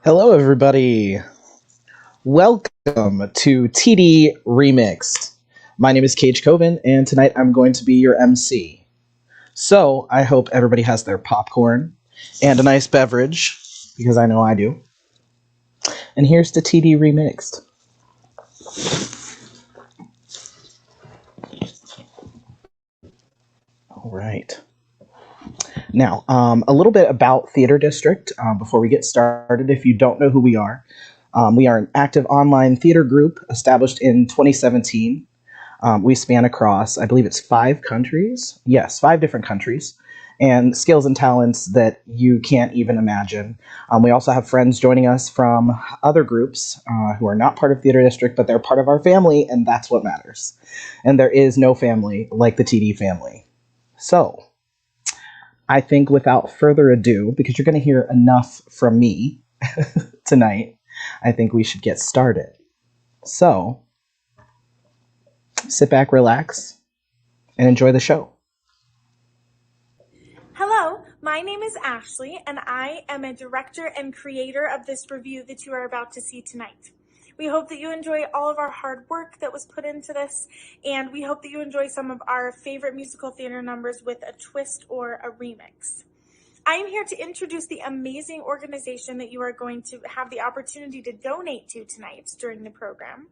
Hello, everybody. Welcome to TD Remixed. My name is Cage Coven, and tonight I'm going to be your MC. So, I hope everybody has their popcorn and a nice beverage, because I know I do. And here's to TD Remixed. All right. Now, a little bit about Theater District before we get started. If you don't know who we are an active online theater group established in 2017. We span across, I believe it's 5 countries. Yes, 5 different countries. And skills and talents that you can't even imagine. We also have friends joining us from other groups who are not part of Theater District, but they're part of our family, and that's what matters. And there is no family like the TD family. So, I think without further ado, because you're going to hear enough from me tonight, I think we should get started. So, sit back, relax, and enjoy the show. Hello, my name is Ashley, and I am a director and creator of this review that you are about to see tonight. We hope that you enjoy all of our hard work that was put into this, and we hope that you enjoy some of our favorite musical theater numbers with a twist or a remix. I am here to introduce the amazing organization that you are going to have the opportunity to donate to tonight during the program.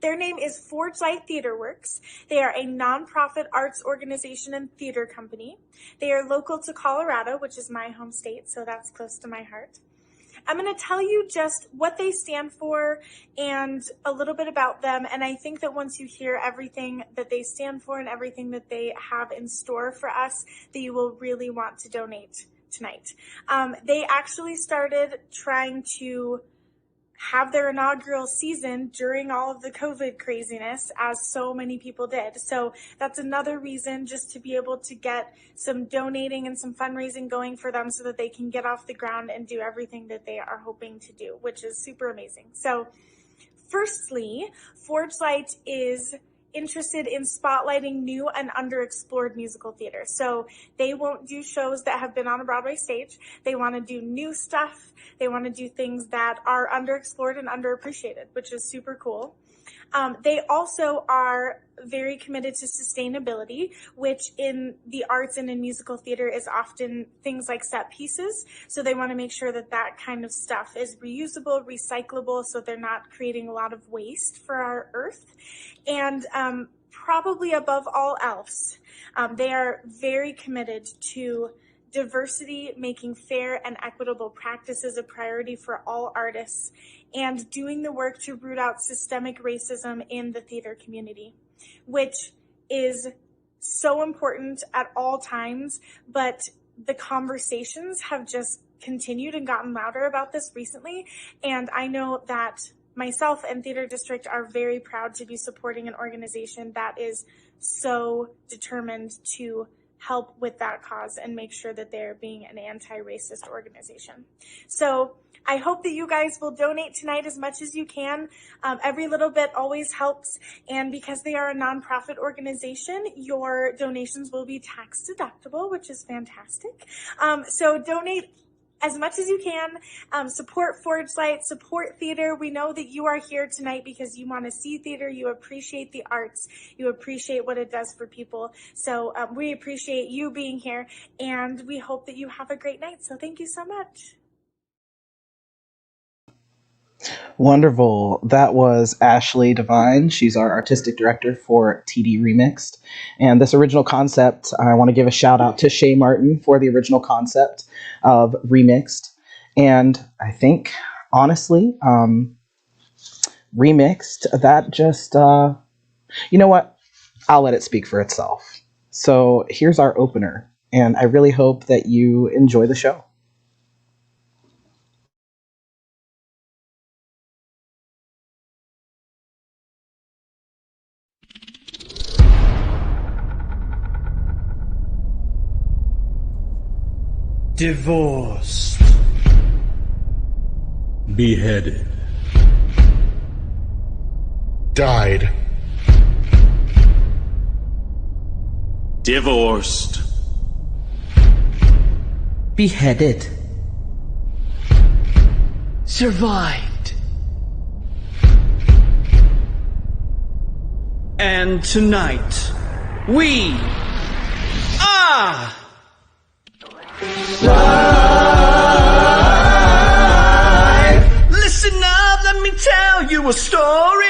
Their name is Forge Light Theatreworks. They are a nonprofit arts organization and theater company. They are local to Colorado, which is my home state, so that's close to my heart. I'm going to tell you just what they stand for and a little bit about them, and I think that once you hear everything that they stand for and everything that they have in store for us, that you will really want to donate tonight. They actually started trying to have their inaugural season during all of the COVID craziness, as so many people did. So that's another reason just to be able to get some donating and some fundraising going for them so that they can get off the ground and do everything that they are hoping to do, which is super amazing. So firstly, Forge Light is interested in spotlighting new and underexplored musical theater. So they won't do shows that have been on a Broadway stage. They want to do new stuff. They want to do things that are underexplored and underappreciated, which is super cool. They also are very committed to sustainability, which in the arts and in musical theater is often things like set pieces. So they want to make sure that that kind of stuff is reusable, recyclable, so they're not creating a lot of waste for our earth. And probably above all else, they are very committed to diversity, making fair and equitable practices a priority for all artists, and doing the work to root out systemic racism in the theater community, which is so important at all times, but the conversations have just continued and gotten louder about this recently, and I know that myself and Theater District are very proud to be supporting an organization that is so determined to help with that cause and make sure that they're being an anti-racist organization. So I hope that you guys will donate tonight as much as you can. Every little bit always helps. And because they are a nonprofit organization, your donations will be tax deductible, which is fantastic. So donate as much as you can. Support Forge Light, support theater. We know that you are here tonight because you want to see theater, you appreciate the arts, you appreciate what it does for people. So we appreciate you being here, and we hope that you have a great night. So thank you so much. Wonderful. That was Ashley Devine. She's our artistic director for TD Remixed. And this original concept, I want to give a shout out to Shay Martin for the original concept of Remixed. And I think, honestly, Remixed, that just, you know what? I'll let it speak for itself. So here's our opener. And I really hope that you enjoy the show. Divorced. Beheaded. Died. Divorced. beheaded, survived. And tonight, we are live. Listen up, let me tell you a story.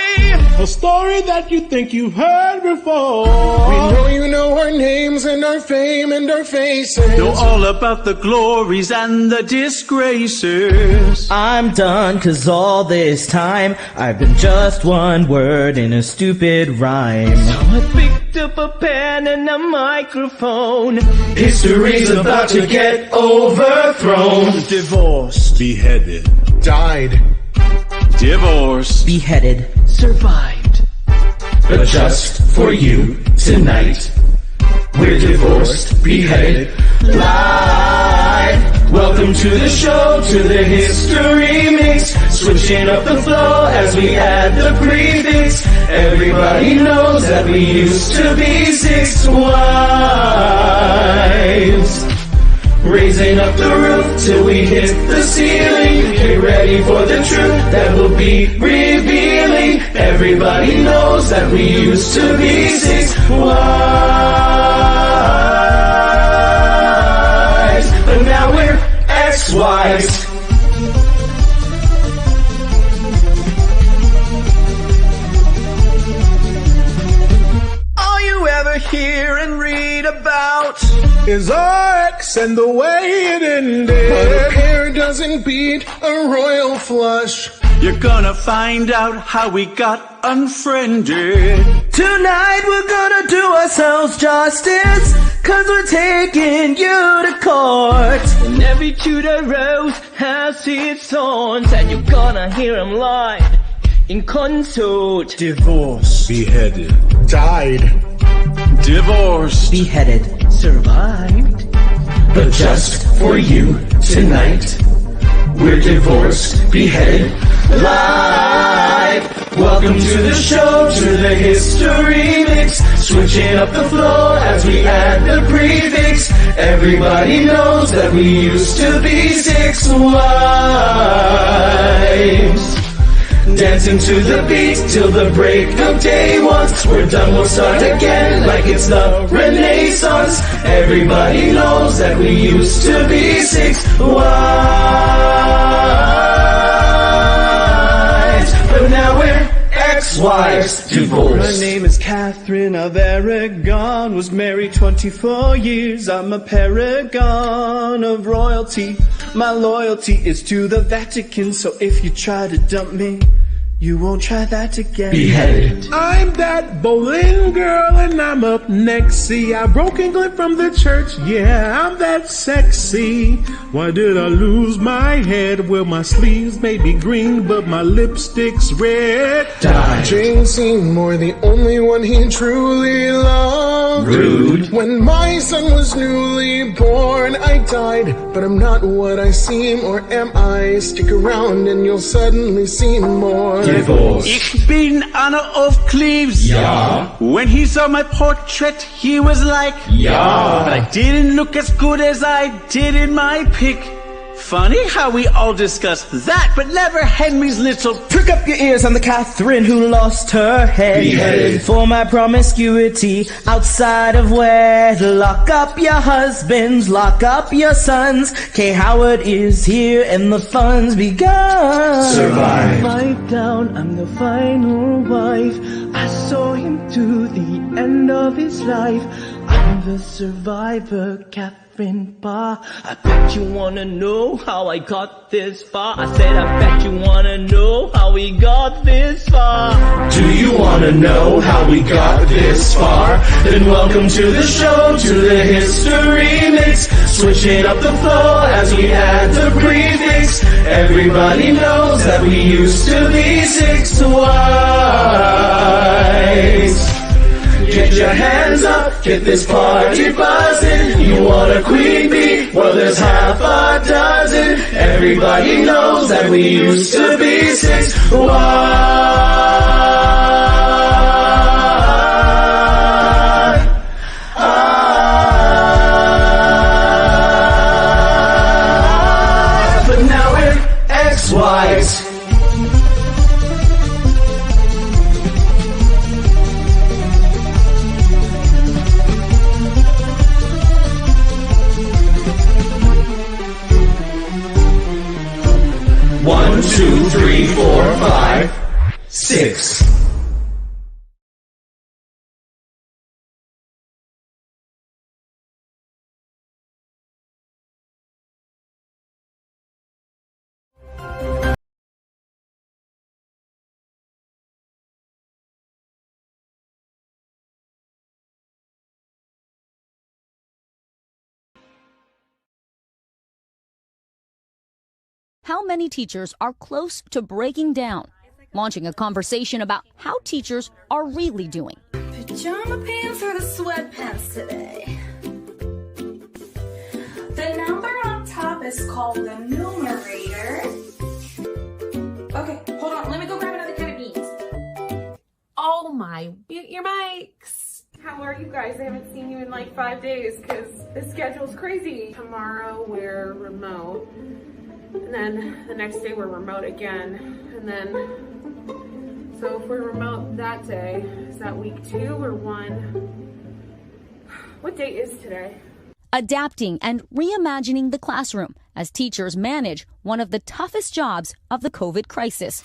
A story that you think you've heard before. We know you know our names and our fame and our faces. Know all about the glories and the disgraces. I'm done 'cause all this time I've been just one word in a stupid rhyme. So I picked up a pen and a microphone. History's about to get overthrown. Divorced, Beheaded. Died. divorced, Beheaded, survived. but just for you tonight, we're divorced, beheaded, live. Welcome to the show, to the history mix. Switching up the flow as we add the prefix. Everybody knows that we used to be 6 wives. Raising up the roof till we hit the ceiling. Get ready for the truth that will be revealing. Everybody knows that we used to be 6 wives, but now we're ex-wives. All you ever hear and read about Is our ex and the way it ended. But a pair doesn't beat a royal flush. You're gonna find out how we got unfriended. Tonight we're gonna do ourselves justice, 'cause we're taking you to court. And every Tudor rose has its thorns, and you're gonna hear them live in consort. Divorced, Beheaded. Died. divorced, Beheaded, survived, but just for you tonight, we're divorced, beheaded, live. Welcome to the show, to the history mix. Switching up the flow as we add the prefix. Everybody knows that we used to be 6 wives. Dancing to the beat till the break of day. Once we're done, we'll start again like it's the Renaissance. Everybody knows that we used to be 6 wives, but now we're ex-wives, My divorced. name is Catherine of Aragon. Was married 24 years. I'm a paragon of royalty. My loyalty is to the Vatican. So if you try to dump me, you won't try that again. Beheaded, I'm that Boleyn girl and I'm up next. See, I broke England from the church. Yeah, I'm that sexy. Why did I lose my head? Well, my sleeves may be green, but my lipstick's red. died, Jane Seymour, the only one he truly loved. rude, When my son was newly born, I died, but I'm not what I seem, or am I? Stick around and you'll suddenly see more. divorced, Ich bin Anna of Cleves. Ja. When he saw my portrait, he was like, Ja. But I didn't look as good as I did in my pic. Funny how we all discuss that, but never Henry's little. Prick up your ears, I'm the Catherine who lost her head. Beheaded. For my promiscuity outside of wed. Lock up your husbands, lock up your sons. Kay Howard is here and the fun's begun. Survived. Pipe down, I'm the final wife. I saw him to the end of his life. I'm the survivor, Catherine Parr. I bet you wanna know how I got this far. I said I bet you wanna know how we got this far. Do you wanna know how we got this far? Then welcome to the show, to the history mix. Switching up the flow as we add the prefix. Everybody knows that we used to be 6 wives. Get your hands up, get this party buzzing. You want a queen bee? Well, there's half a dozen. Everybody knows that we used to be 6 wives. lights. One, two, three, four, five, six. How many teachers are close to breaking down? Launching a conversation about how teachers are really doing. Pajama pants or the sweatpants today? The number on top is called the Numerator. Okay, hold on. Let me go grab another can of beans. Oh my, mute your mics. How are you guys? I haven't seen you in like 5 days because the schedule's crazy. Tomorrow we're remote. And then the next day we're remote again. And then, so if we're remote that day, is that week 2 or 1? What date is today? Adapting and reimagining the classroom as teachers manage one of the toughest jobs of the COVID crisis.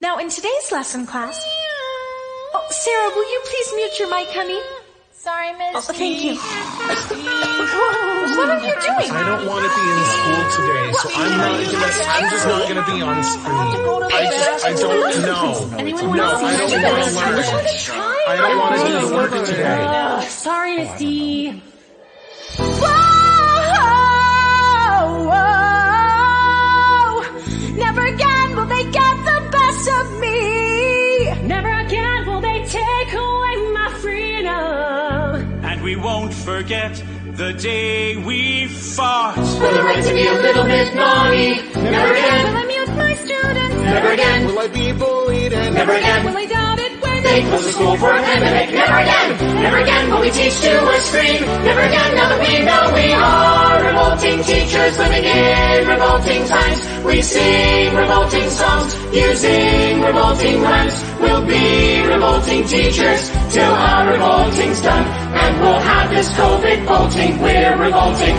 Now, in today's lesson class... Oh, Sarah, will you please mute your mic, honey? Sorry, Miss. Oh, thank you. What are you doing? I don't want to be in school today, so I'm just not gonna be on screen. I don't know. No, I don't want to learn. I don't want to do the work today. Sorry, Miss D. Whoa! Never again will they get the best of me. Never again will they take away my freedom. And we won't forget the day we fought. For the right to be a little bit naughty. Never again Will I mute my students? Never again Will I be bullied and Never again Will I doubt it when they close the school for a pandemic. Never again will we teach to a screen. Never again, now that we know we are revolting teachers living in revolting times. We sing revolting songs using revolting rhymes. We'll be revolting teachers till our revolting's done. And we'll have this COVID bolting. We're revolting.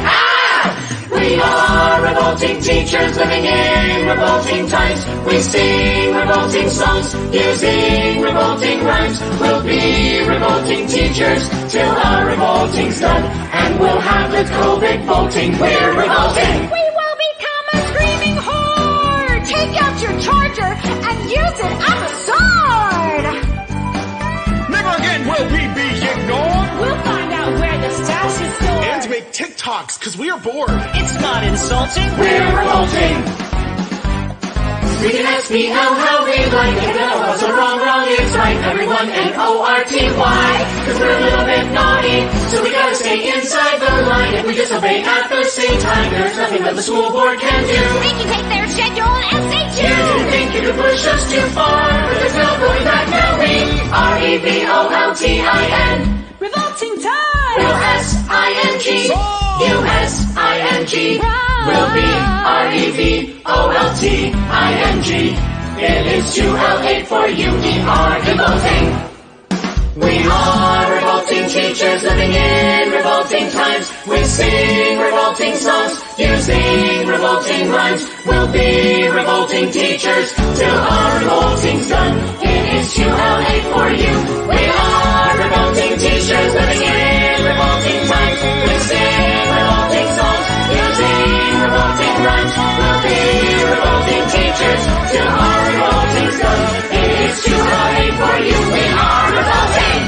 We are revolting teachers living in revolting times. We sing revolting songs using revolting rhymes. We'll be revolting teachers till our revolting's done. And we'll have the COVID bolting. We're revolting. we will become a screaming horde. Take out your charger and use it as a sword. never again will we be ignored. We'll find out where the stash is stored. And to make TikToks, cause we are bored. It's not insulting. We're revolting. We can ask me how we like it. What's so wrong is right. Everyone N-O-R-T-Y. Cause we're a little bit naughty. So we gotta stay inside the line. If we disobey at the same time, there's nothing that the school board can do. They can take their schedule and say You didn't think you could push us too far. But there's no going back now. We R-E-V-O-L-T-I-N. revolting time. L-S-I-N-G. U-S-I-N-G. Will be R-E-V-O-L-T-I-N-G. It is too late for you. We are revolting. We are revolting teachers living in revolting times. We sing revolting songs using revolting rhymes. We'll be revolting teachers till our revolting's done. It is too late for you. We are revolting teachers living in revolting times. We sing revolting songs using revolting rhymes. We'll be revolting teachers till our revolting's done. It is too late for you. We are revolting.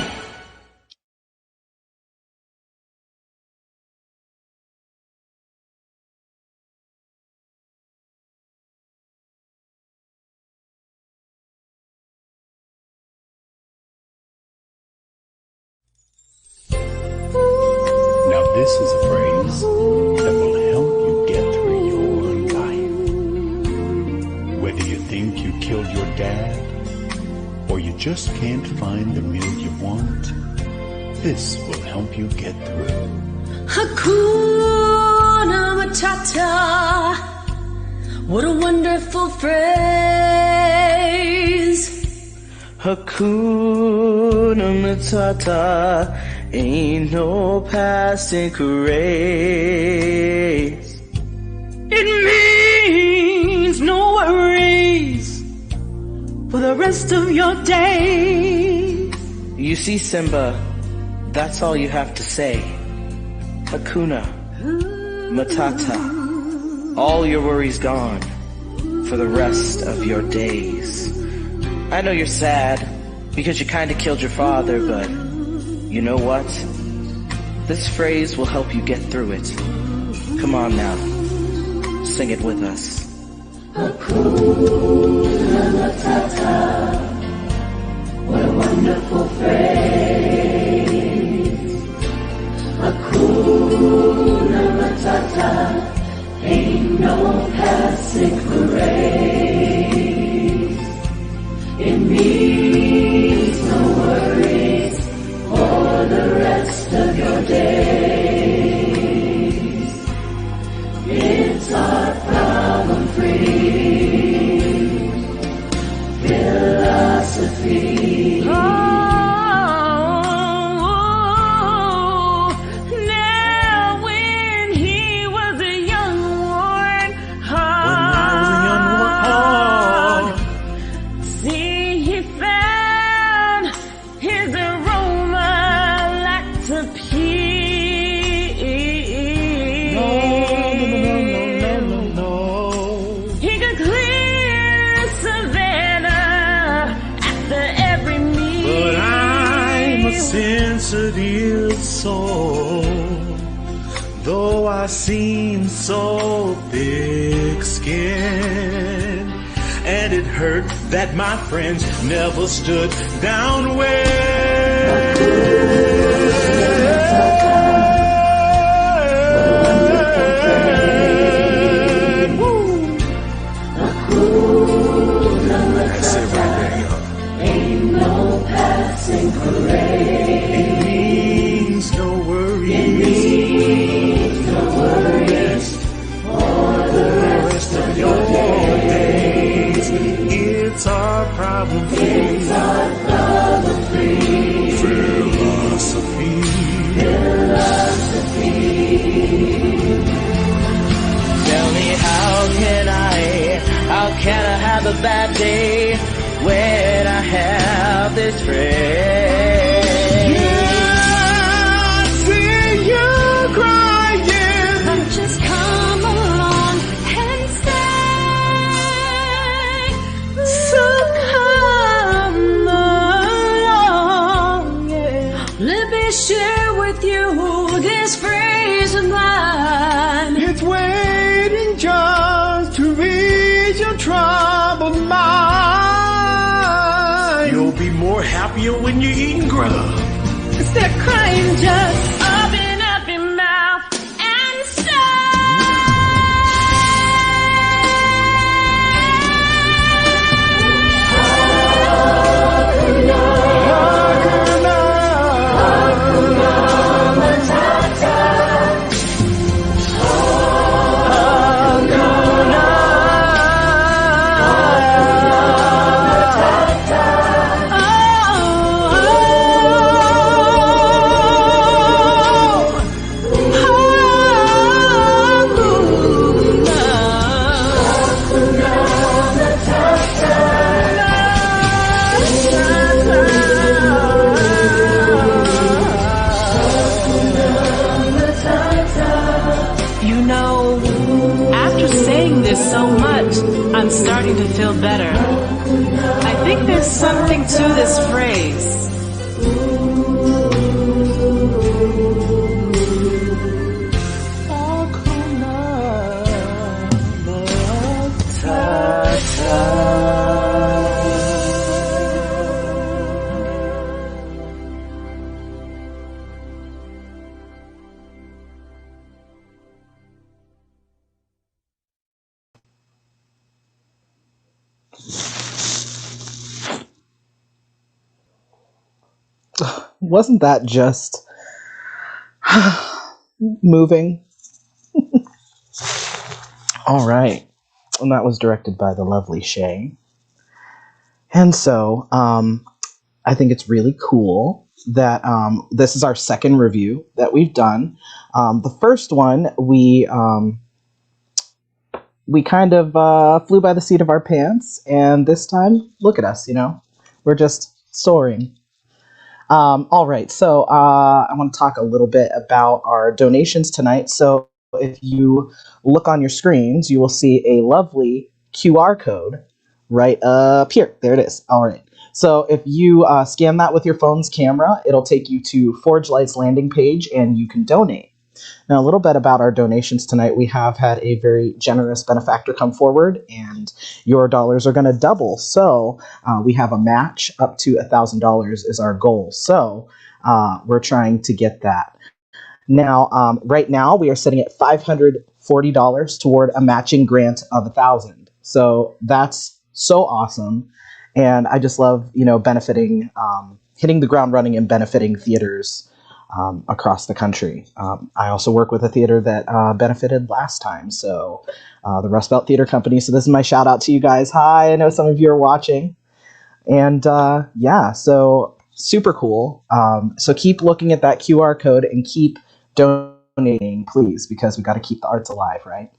Now this is a phrase that will help you get through your life. Whether you think you killed your dad, or you just can't find the meal you want, This will help you get through. Hakuna Matata, what a wonderful phrase. Hakuna Matata, ain't no passing craze. It means no worries for the rest of your day. You see, Simba, that's all you have to say. Hakuna Matata, all your worries gone for the rest of your days. I know you're sad because you kinda killed your father, but you know what? This phrase will help you get through it. Come on now, sing it with us. Hakuna Matata, what a wonderful phrase. Hakuna Matata, ain't no passing craze. It means no worries for the rest of your days. It's our problem-free philosophy. Sensitive soul, though I seem so thick-skinned, and it hurt that my friends never stood down That's it right there, y'all. Ain't no passing parade. It means no worries. It means no worries for the rest of your days. It's our problem-free. It's our problem-free philosophy. Tell me how can I have a bad day when I have this phrase? Yeah, I see you crying. But just come along and stay. So come along, yeah. Let me share with you this phrase of mine. It's waiting just to reach your troubled mind. You'll be more happier when you're eating grub. Instead of crying, just open up your mouth and say. You know, after saying this so much, I'm starting to feel better. I think there's something to this phrase. Ugh. Wasn't that just moving? All right. And that was directed by the lovely Shay. And so I think it's really cool that this is our second review that we've done. The first one, we kind of flew by the seat of our pants, and this time, look at us, we're just soaring. All right, so I want to talk a little bit about our donations tonight. So if you look on your screens, you will see a lovely QR code right up here. There it is. All right. So if you scan that with your phone's camera, it'll take you to Forge Light's landing page, and you can donate. Now, a little bit about our donations tonight. We have had a very generous benefactor come forward, and your dollars are going to double. So we have a match up to $1,000 is our goal. So we're trying to get that. Now, right now, we are sitting at $540 toward a matching grant of $1,000. So that's so awesome. And I just love, benefiting, hitting the ground running and benefiting theaters across the country. I also work with a theater that benefited last time, so the Rust Belt Theater Company. So this is my shout out to you guys. Hi, I know some of you are watching. And yeah, so super cool. So keep looking at that QR code and keep donating, please, because we got to keep the arts alive, right?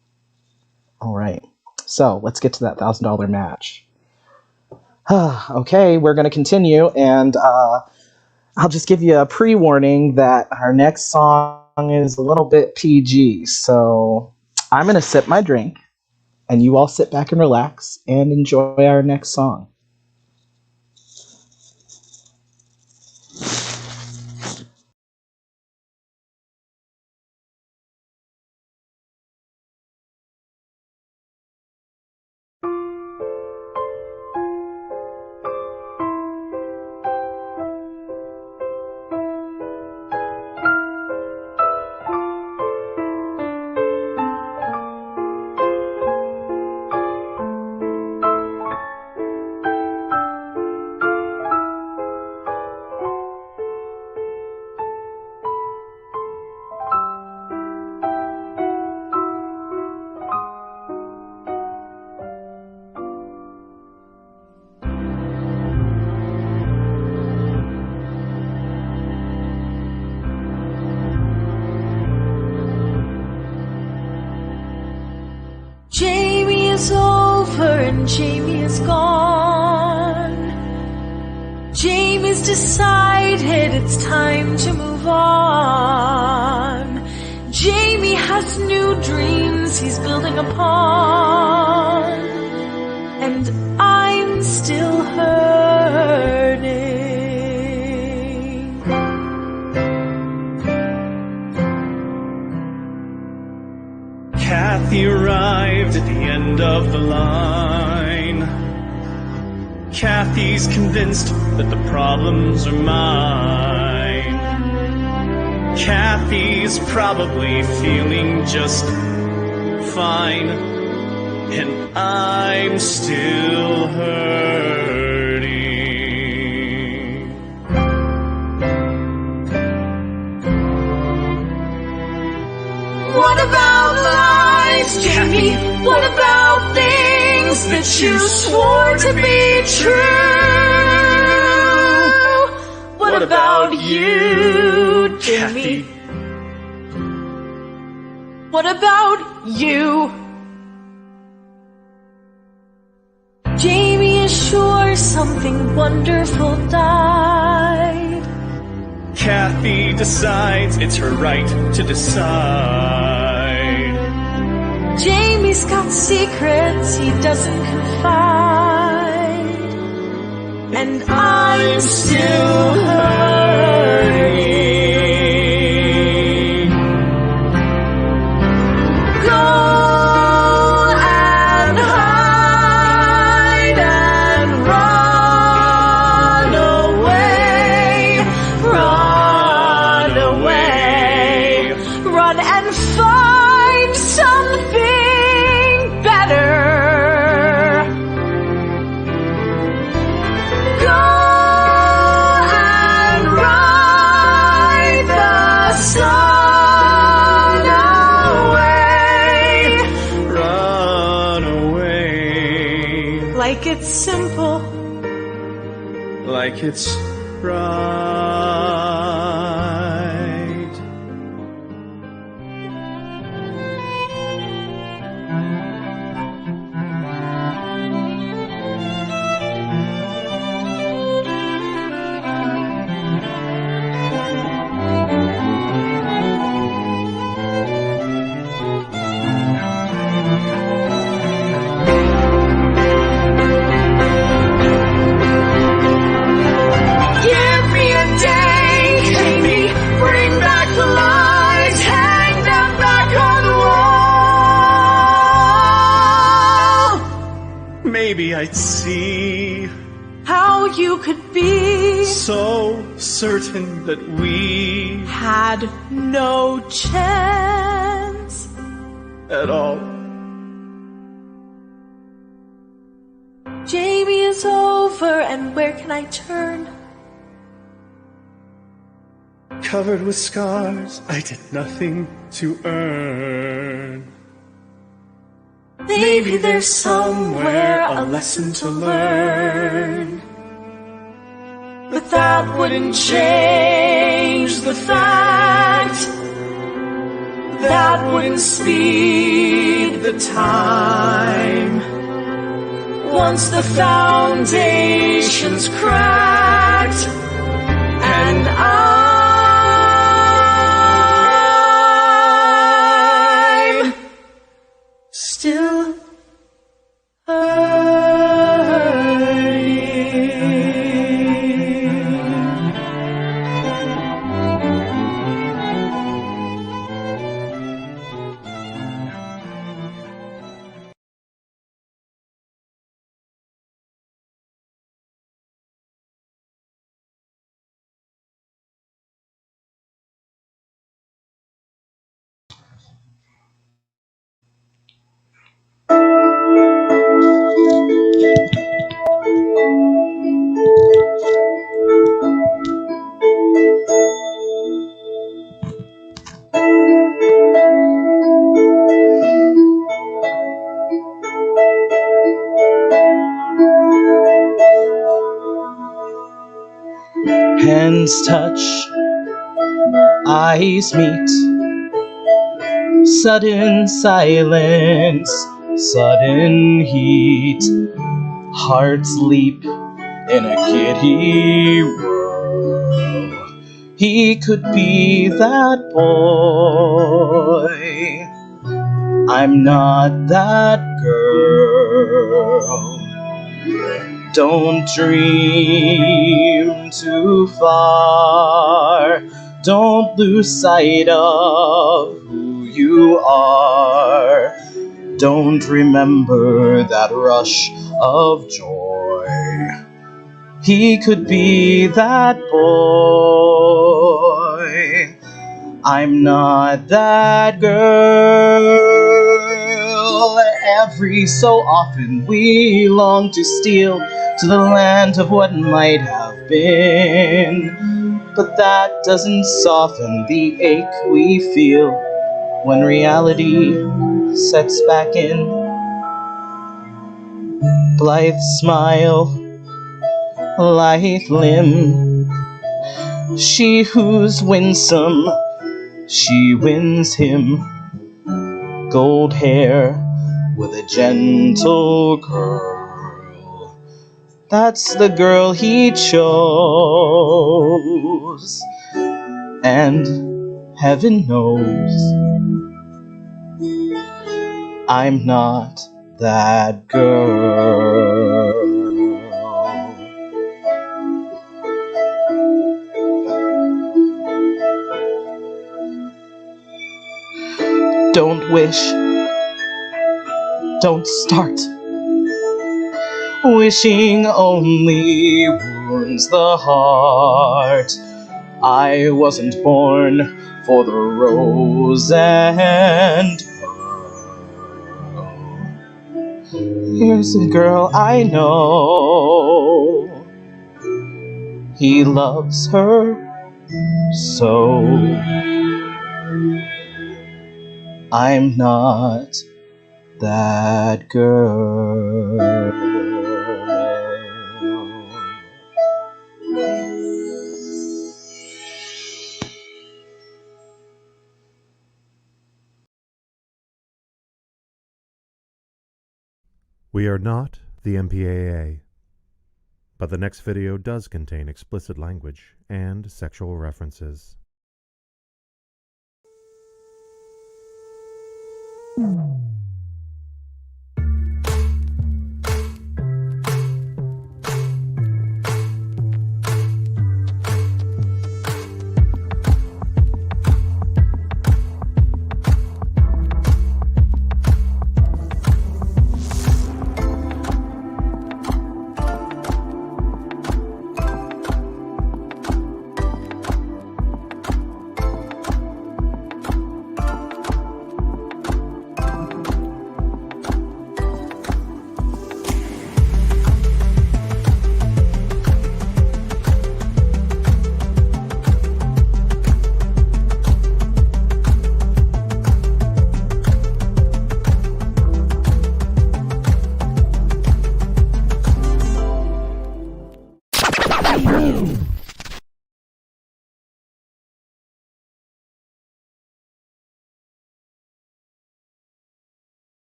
All right. So let's get to that $1,000 match. Okay, we're going to continue, and I'll just give you a pre-warning that our next song is a little bit PG. So I'm going to sip my drink, and you all sit back and relax and enjoy our next song. Jamie is over and Jamie is gone. Jamie's decided it's time to move on. Jamie has new dreams he's building upon. And I'm still hurting. Kathy arrived at the end of the line. Kathy's convinced that the problems are mine. Kathy's probably feeling just fine, and I'm still hurting. What about lies, Jamie? What about things that you swore to be true? What about you, Jamie? What about you? Jamie is sure something wonderful died. Kathy decides it's her right to decide. Jamie's got secrets he doesn't confide. And I'm still hurting. Go and hide and run away. Run away. Run and find something better. Go and run like it's simple, like it's right. Maybe I'd see how you could be so certain that we had no chance at all. Jamie is over, and where can I turn? Covered with scars, I did nothing to earn. Maybe there's somewhere a lesson to learn, but that wouldn't change the fact, that wouldn't speed the time. Once the foundation's cracked, and I'm still Hands touch, eyes meet, sudden silence, sudden heat, hearts leap in a giddy whirl. He could be that boy, I'm not that girl. Don't dream too far, don't lose sight of who you are. Don't remember that rush of joy. He could be that boy, I'm not that girl. Every so often we long to steal to the land of what might have been, but that doesn't soften the ache we feel when reality sets back in. Blithe smile, lithe limb, she who's winsome, she wins him. Gold hair with a gentle curl, that's the girl he chose. And heaven knows I'm not that girl. Don't wish, don't start. Wishing only wounds the heart. I wasn't born for the rose and pearl. Here's a girl I know, he loves her so. I'm not that girl. We are not the MPAA, but the next video does contain explicit language and sexual references.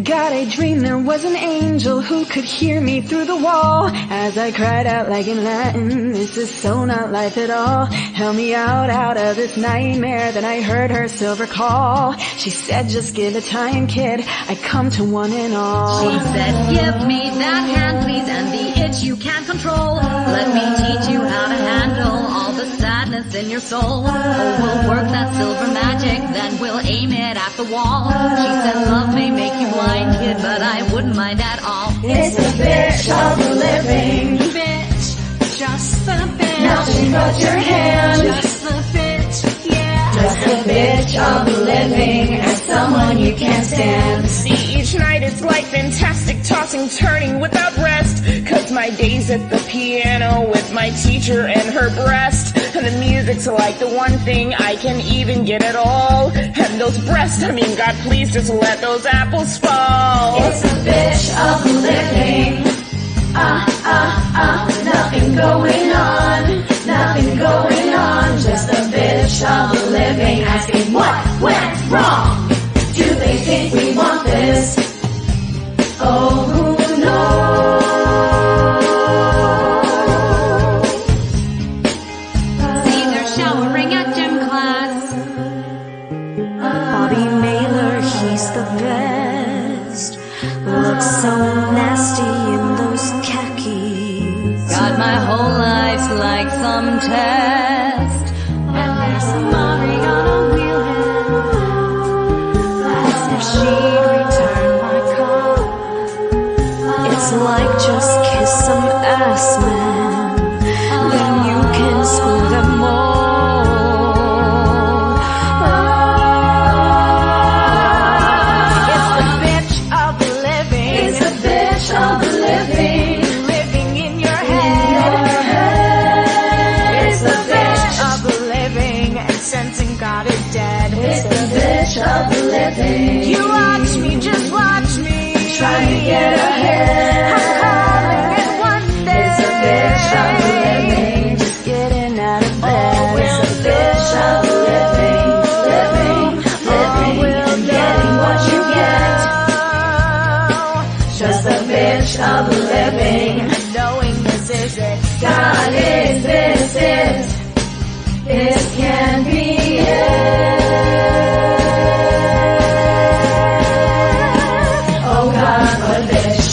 God, I dreamed there was an angel who could hear me through the wall as I cried out like in Latin, this is so not life at all. Help me out of this nightmare. Then I heard her silver call. She said, just give it time, kid, I come to one and all. She said, give me that hand, please, and the itch you can't control. Let me teach you how to handle all the sadness in your soul. Oh, we'll work that silver magic, then we'll aim it at the wall. She said, love may make you blind, kid, but I wouldn't mind at all. It's the bitch of the living. Bitch, just the bitch. Now she got your hand. Just the bitch, yeah. Just the bitch of the living, and someone you can't stand. See, each night it's like fantastic, tossing, turning without rest. Cause my days at the piano with my teacher and her breast. And the music's like the one thing I can even get at all. And those breasts, I mean, God, please just let those apples fall. It's the bitch of the living. Nothing going on. Nothing going on. Just the bitch of the living. Asking what went wrong? Do they think we want this? Oh, who knows? See, they're showering at gym class. Bobby Mailer, he's the best. Looks so nasty in those khakis. God, my whole life's like some test. And there's Mariana Wheelhead. As if she'd return my call. It's like just kiss some ass, man. Then you can screw them all. It's the bitch of the living. It's the bitch of the living. Living in your head. It's the bitch of the living. And sensing God is dead. It's the bitch of the living. You watch me, just watch me. I'm trying to get ahead. I'm calling it one day. It's the bitch of the living. Just getting out of bed. Oh, it's the bitch of the living. Living, and getting what you get. Just the bitch of the living. Knowing this is it. God, is this it? This can be it. Oh God, what a bitch.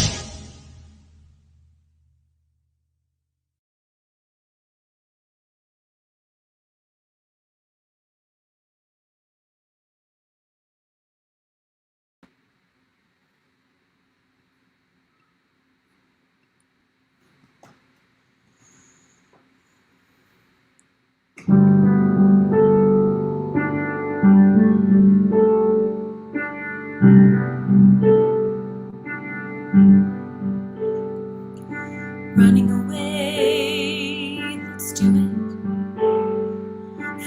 Running away, let's do it.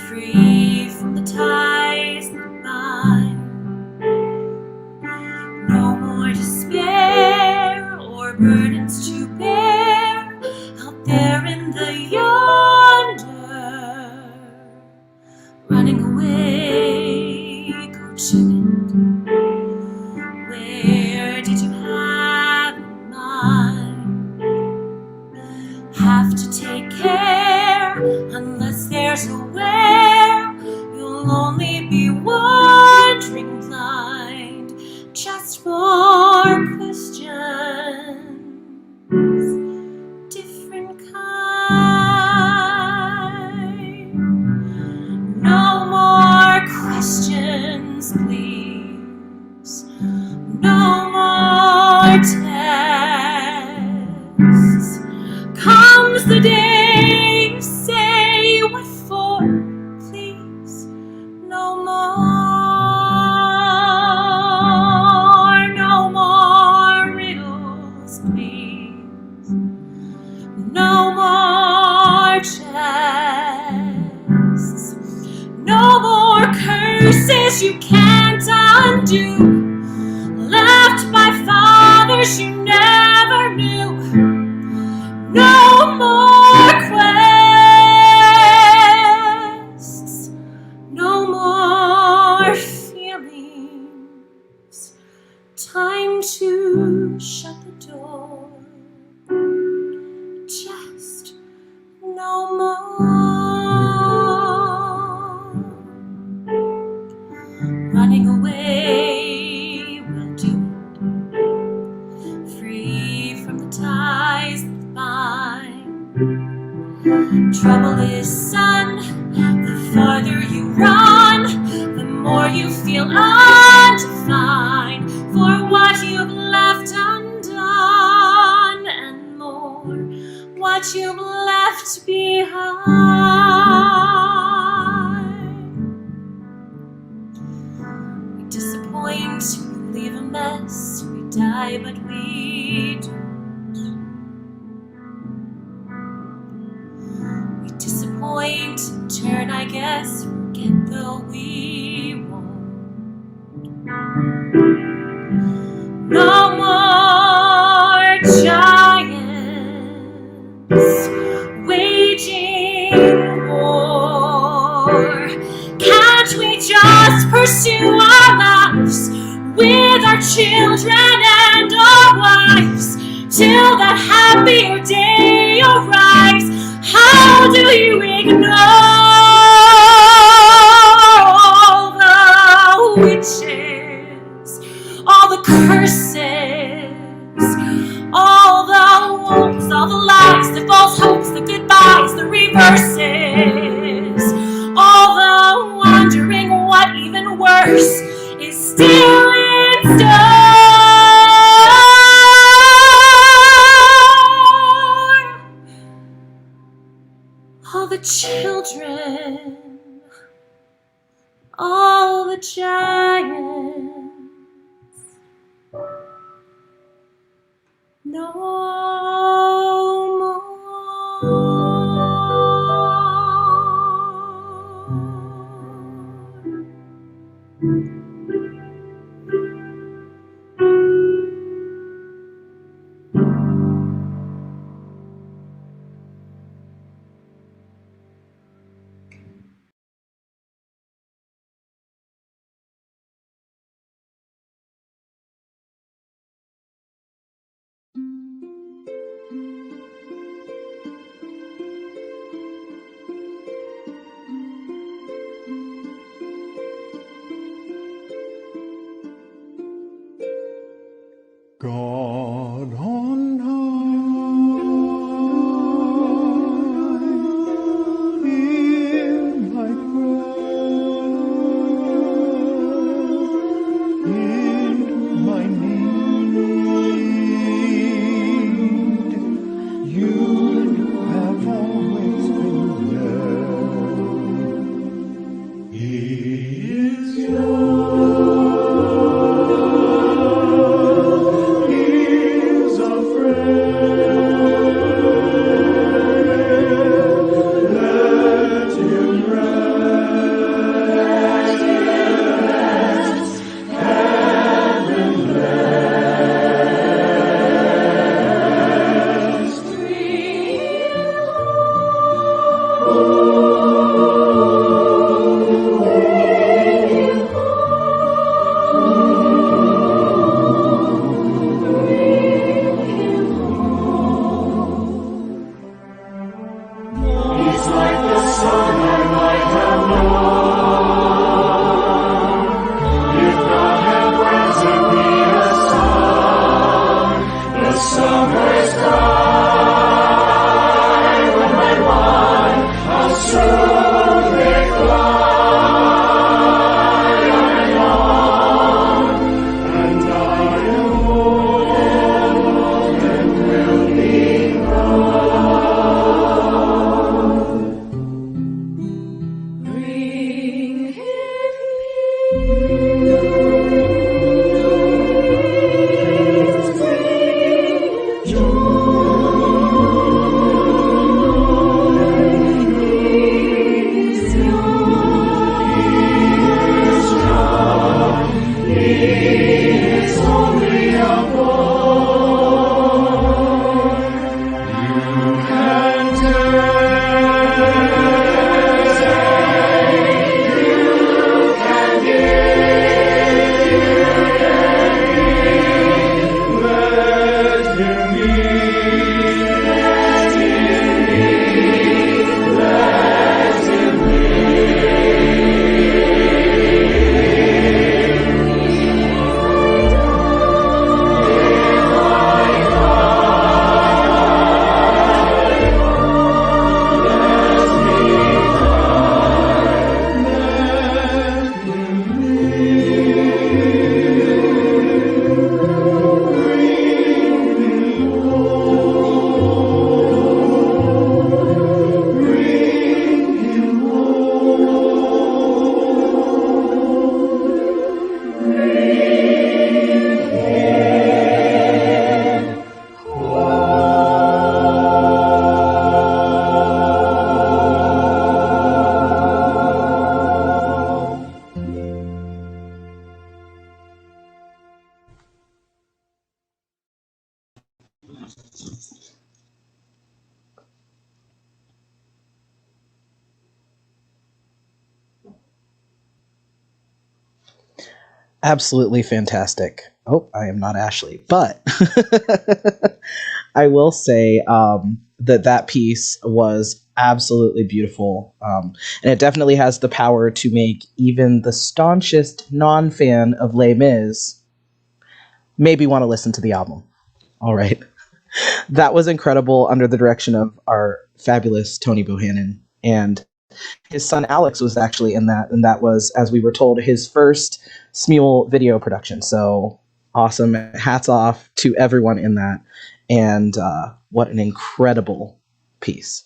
Free from the ties that bind. No more despair or burdens to bear out there in the yonder. Running away, go to it. take care, unless there's a where. You'll only be wandering blind, just for questions, different kind. No more questions, please. No more tests. Comes the day you say what for, please. No more riddles, please. No more chests. No more curses you can't undo, left by fathers you never knew. No more quests, no more feelings. Time to shut the door. Just no more. Running away will do it, free from the ties that bind. Trouble is, son, the farther you run, the more you feel undefined for what you've left undone, and more what you've left behind. We disappoint, we leave a mess, we die but we don't. We disappoint, in turn I guess, forget though we won't. No more giants waging war. Can't we just pursue our lives with our children and our wives till that happier day arrives? How do you ignore all the witches, all the curses, all the wolves, all the lies, the false hopes, the goodbyes, the reverses, all the wondering what even worse is still in store? All the children, all the giants, no more. Absolutely fantastic. Oh, I am not Ashley, but I will say that piece was absolutely beautiful, and it definitely has the power to make even the staunchest non-fan of Les Mis maybe want to listen to the album. All right. That was incredible under the direction of our fabulous Tony Bohannon, and his son Alex was actually in that, and that was, as we were told, his first Smule video production. So awesome. Hats off to everyone in that, and what an incredible piece.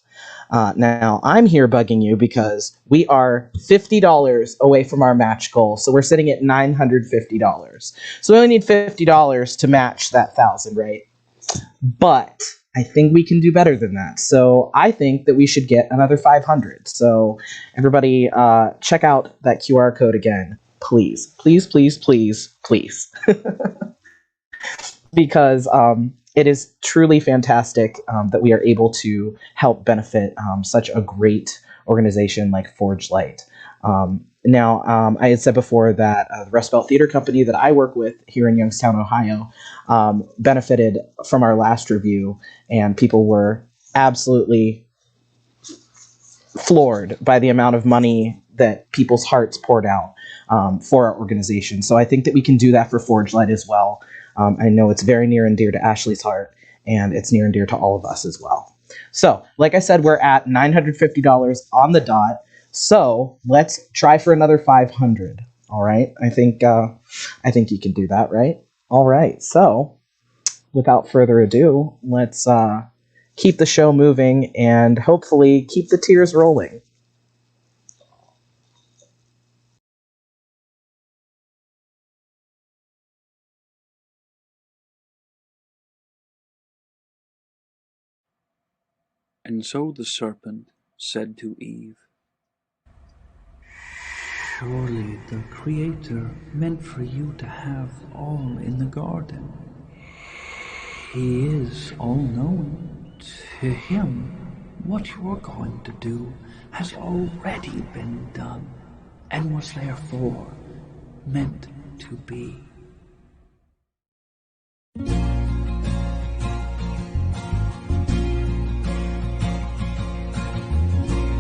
Now, I'm here bugging you because we are $50 away from our match goal, so we're sitting at $950. So we only need $50 to match that 1,000, right? But I think we can do better than that. So I think that we should get another 500. So everybody, check out that QR code again, please. Please, please, please, please. Because it is truly fantastic that we are able to help benefit such a great organization like Forge Light. Now, I had said before that the Rust Belt Theater Company that I work with here in Youngstown, Ohio, benefited from our last review, and people were absolutely floored by the amount of money that people's hearts poured out for our organization. So I think that we can do that for Forge Light as well. I know it's very near and dear to Ashley's heart, and it's near and dear to all of us as well. So, like I said, we're at $950 on the dot. So let's try for another 500. All right. I think you can do that, right? All right. So without further ado, let's keep the show moving and hopefully keep the tears rolling. And so the serpent said to Eve, "Surely the Creator meant for you to have all in the garden. He is all-knowing. To him, what you are going to do has already been done, and was therefore meant to be."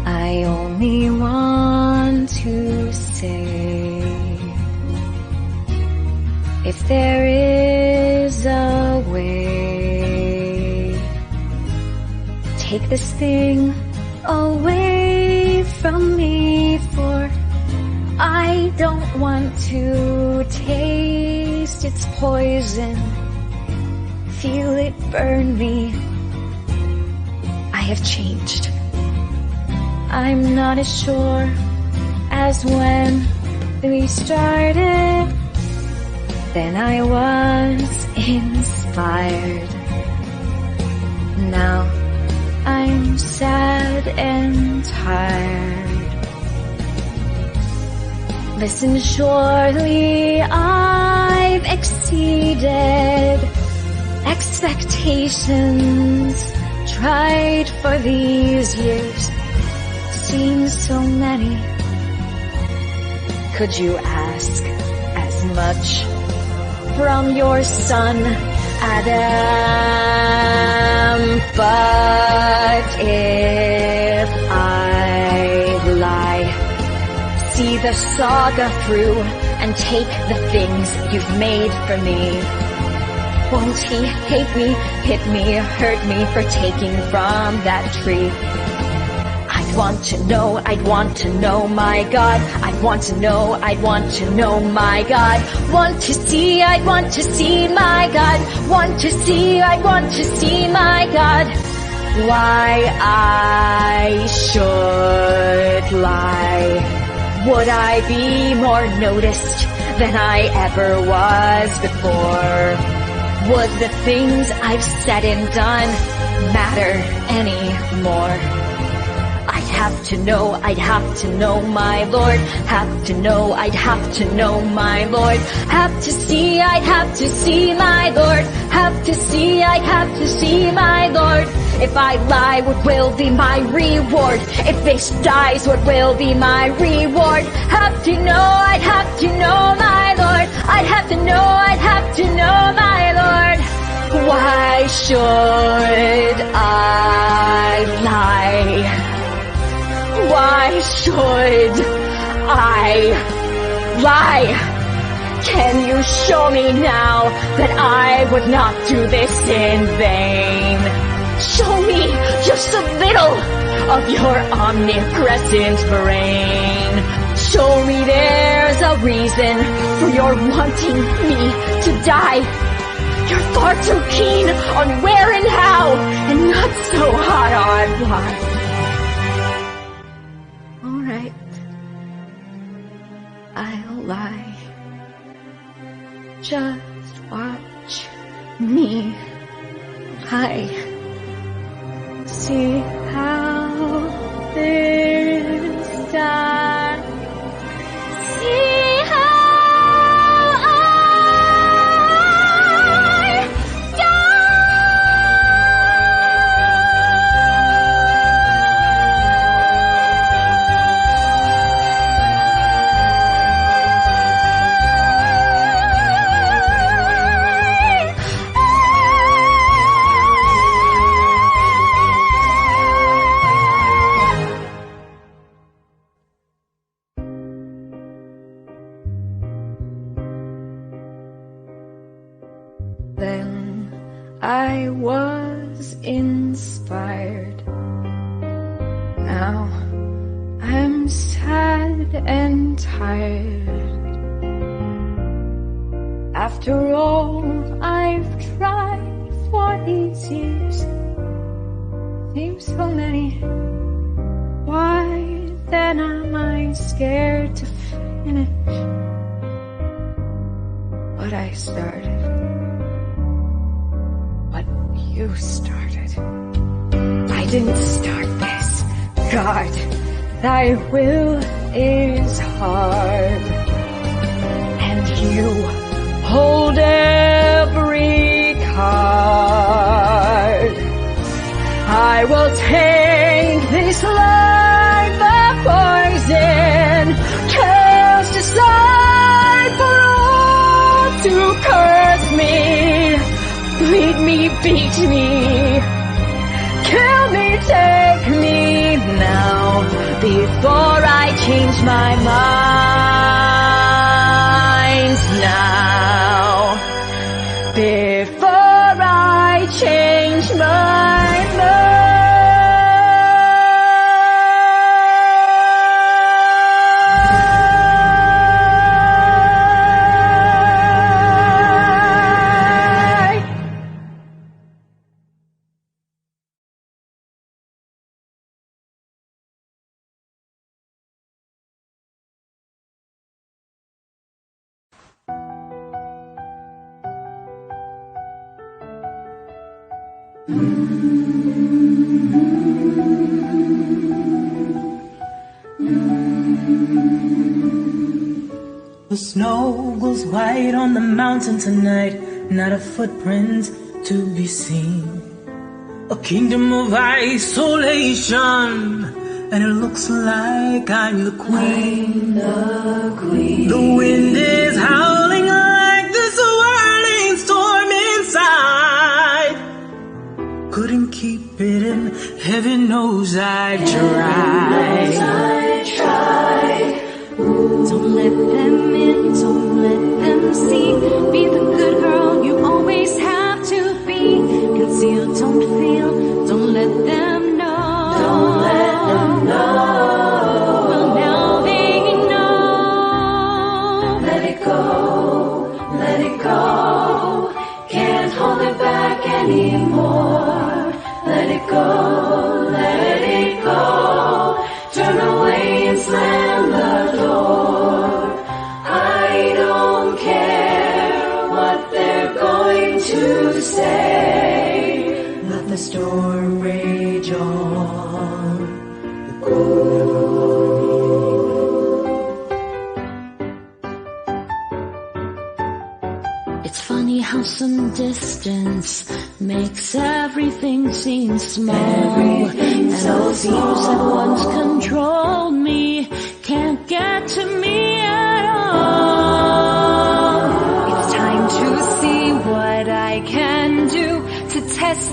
I only want to say, if there is a way, take this thing away from me, for I don't want to taste its poison, feel it burn me. I have changed. I'm not as sure as when we started. Then I was inspired. Now I'm sad and tired. Listen, surely I've exceeded expectations. Tried for these years, seems so many. Could you ask as much from your son Adam? But if I lie, see the saga through and take the things you've made for me, won't he hate me, hit me, hurt me for taking from that tree? I'd want to know, my God. I'd want to know, my God. Want to see, I'd want to see, my God. Want to see, I'd want to see, my God. Why I should lie. Would I be more noticed than I ever was before? Would the things I've said and done matter anymore? I'd have to know, my Lord. Have to know, I'd have to know, my Lord. Have to see, I'd have to see, my Lord. Have to see, I'd have to see, my Lord. If I lie, what will be my reward? If this dies, what will be my reward? Have to know, I'd have to know, my Lord. I'd have to know, my Lord. Why should I lie? Why should I lie? Can you show me now that I would not do this in vain? Show me just a little of your omnipresent brain. Show me there's a reason for your wanting me to die. You're far too keen on where and how, and not so hot on why. Alright, I'll lie. Just watch me lie. See how this starts. See how Then I was inspired. Now I'm sad and tired. After all I've tried for these years, seems so many. Why then am I scared to finish what I started? You started. I didn't start this. God, thy will is hard. And you hold every card. I will take this life of poison, cast aside for all to curse me. Bleed me, beat me, kill me, take me now, before I change my mind. Now, before I change my mind. The snow goes white on the mountain tonight, not a footprint to be seen. A kingdom of isolation, and it looks like I'm the queen. The wind is howling like this whirling storm inside. Couldn't keep it in, heaven knows I tried. Don't let them in, don't let them see. Be the good girl you always have to be. Conceal, don't feel, don't let them know. Don't let them know. Well, now they know. Let it go, let it go. Can't hold it back anymore. Let it go, let it go. Turn away and slam the door. I don't care what they're going to say. Let the storm rage on. It's funny how some distance makes everything seem small. And so the fears that once controlled me can't get to me at all.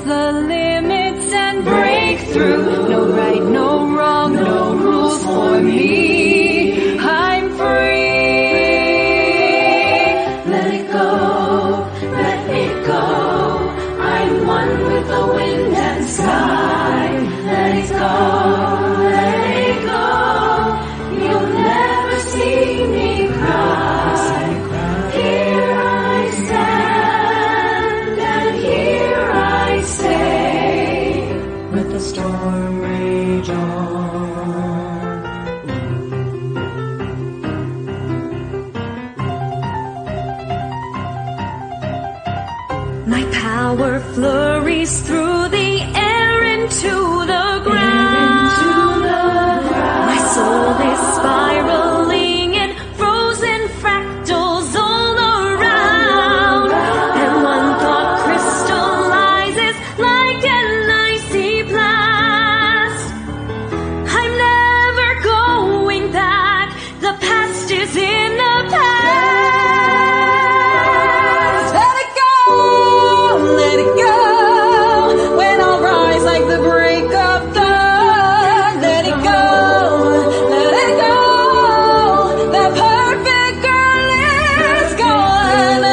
the limits and break through. No right, no wrong, no rules for me. I'm free. Let it go, let it go. I'm one with the wind and sky. Let it go, let it go. You'll never see me cry. Here I stand and here I stay. Let the storm rage on. My power flurries through the air into the ground. My soul is spiraling in frozen fractals all around. And one thought crystallizes like an icy blast. I'm never going back. The past is in the past. Let it go, let it go. When I'll rise like the break of dawn. Let it go, let it go. The perfect girl is gone.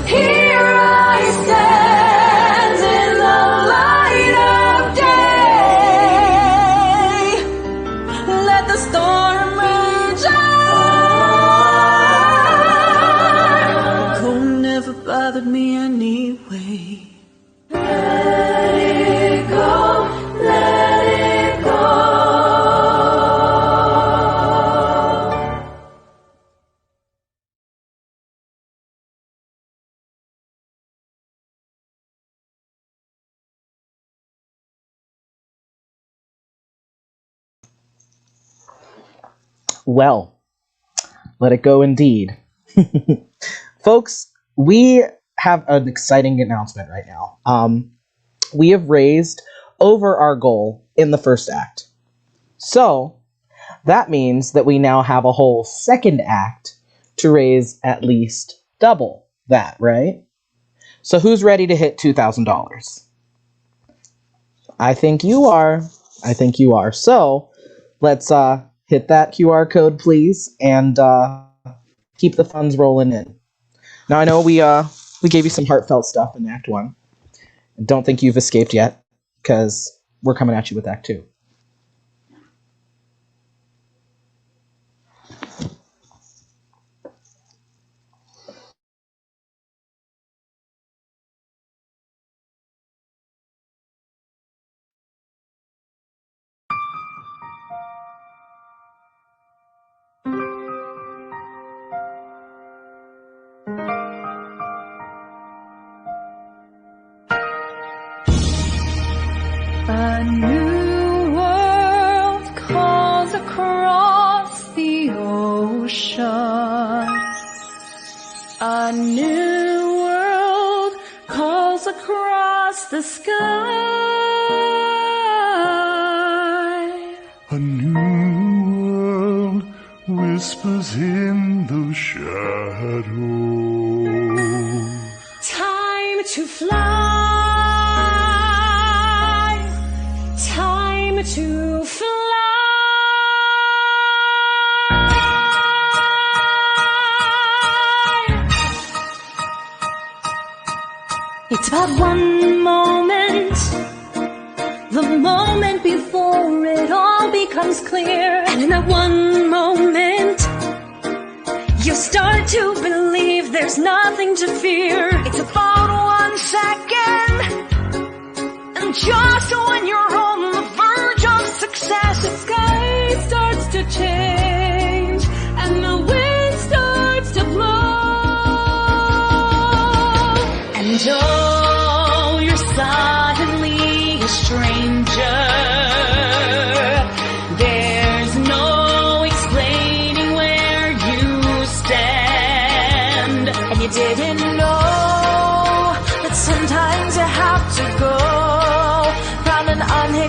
Here I stand in the light of day. Let the storm rage on. Cold never bothered me anyway. Let it go, let it go. Well, let it go indeed. Folks, we have an exciting announcement right now. We have raised over our goal in the first act. So, that means that we now have a whole second act to raise at least double that, right? So who's ready to hit $2,000? I think you are. I think you are. So, let's hit that QR code, please, and keep the funds rolling in. Now, I know we gave you some heartfelt stuff in Act 1. Don't think you've escaped yet, because we're coming at you with Act 2. A new world calls across the ocean. A new world calls across the sky. A new world whispers in the shadows. Time to fly. Time to fly. It's about one moment, the moment before it all becomes clear. And in that one moment, you start to believe there's nothing to fear. It's about 1 second, and just when you're on the verge of success, the sky starts to change, and the wind starts to blow. And oh, you're suddenly a stranger. There's no explaining where you stand. And you didn't know that sometimes you have to go from an unhinged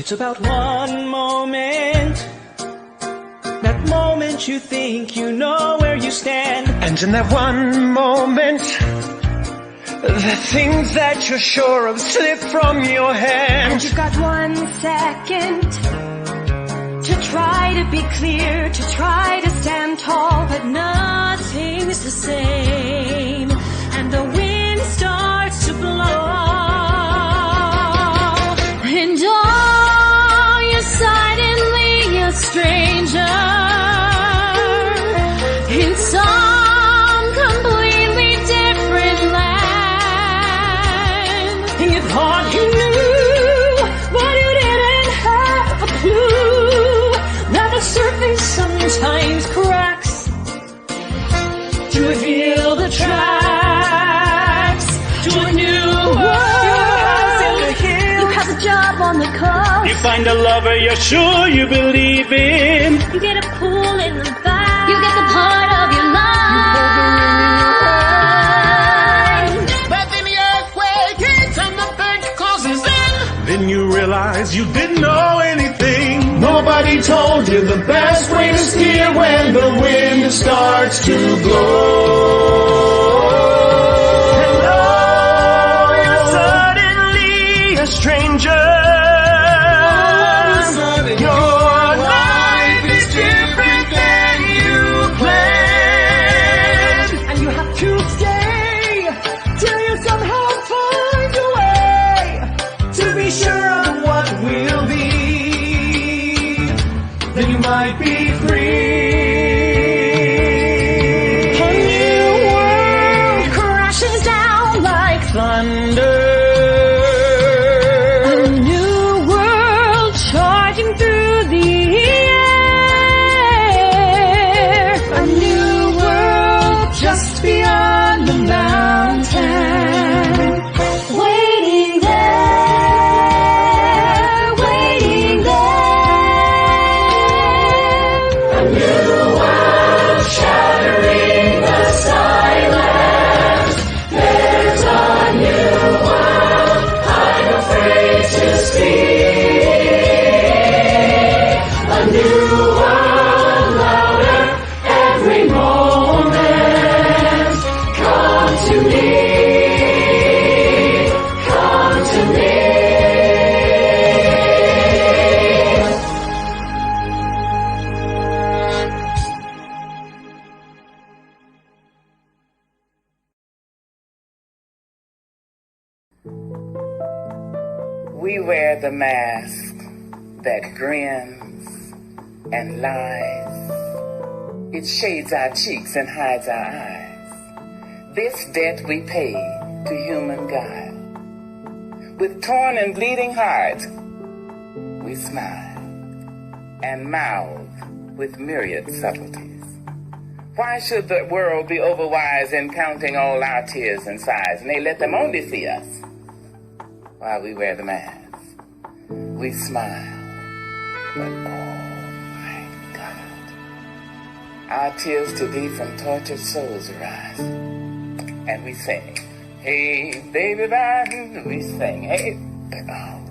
It's about one moment, that moment you think you know where you stand. And in that one moment, the things that you're sure of slip from your hand. And you've got 1 second to try to be clear, to try to stand tall, but nothing's the same, and the wind starts to blow. And oh, you're suddenly a stranger in some completely different land. You thought you knew, but you didn't have a clue that the surface sometimes cracks to reveal the tracks to a new world. You have a job on the coast. You find a lover you're sure you believe in. You get a pool in the back. You get the part of your life. But then the earthquake hits and the bank closes in. Then you realize you didn't know anything. Nobody told you the best way to steer when the wind starts to blow. Hello, you're suddenly a stranger. Your life is different than you planned, and you have to stay till you somehow find a way to be sure of what will be. Then you might be free. A new world crashes down like thunder. A new world charging through the air. A new world just beyond the mountain. Waiting there, waiting there. A new world shattering the silence. There's a new world I'm afraid to speak. A new world louder every moment. Come to me, come to me. We wear the mask that grins and lies. It shades our cheeks and hides our eyes. This debt we pay to human guile. With torn and bleeding hearts, we smile and mouth with myriad subtleties. Why should the world be overwise in counting all our tears and sighs? Nay, let them only see us while we wear the mask. We smile, but oh my God, our tears to thee from tortured souls arise. And we sing, hey baby, bye. We sing, hey, but oh,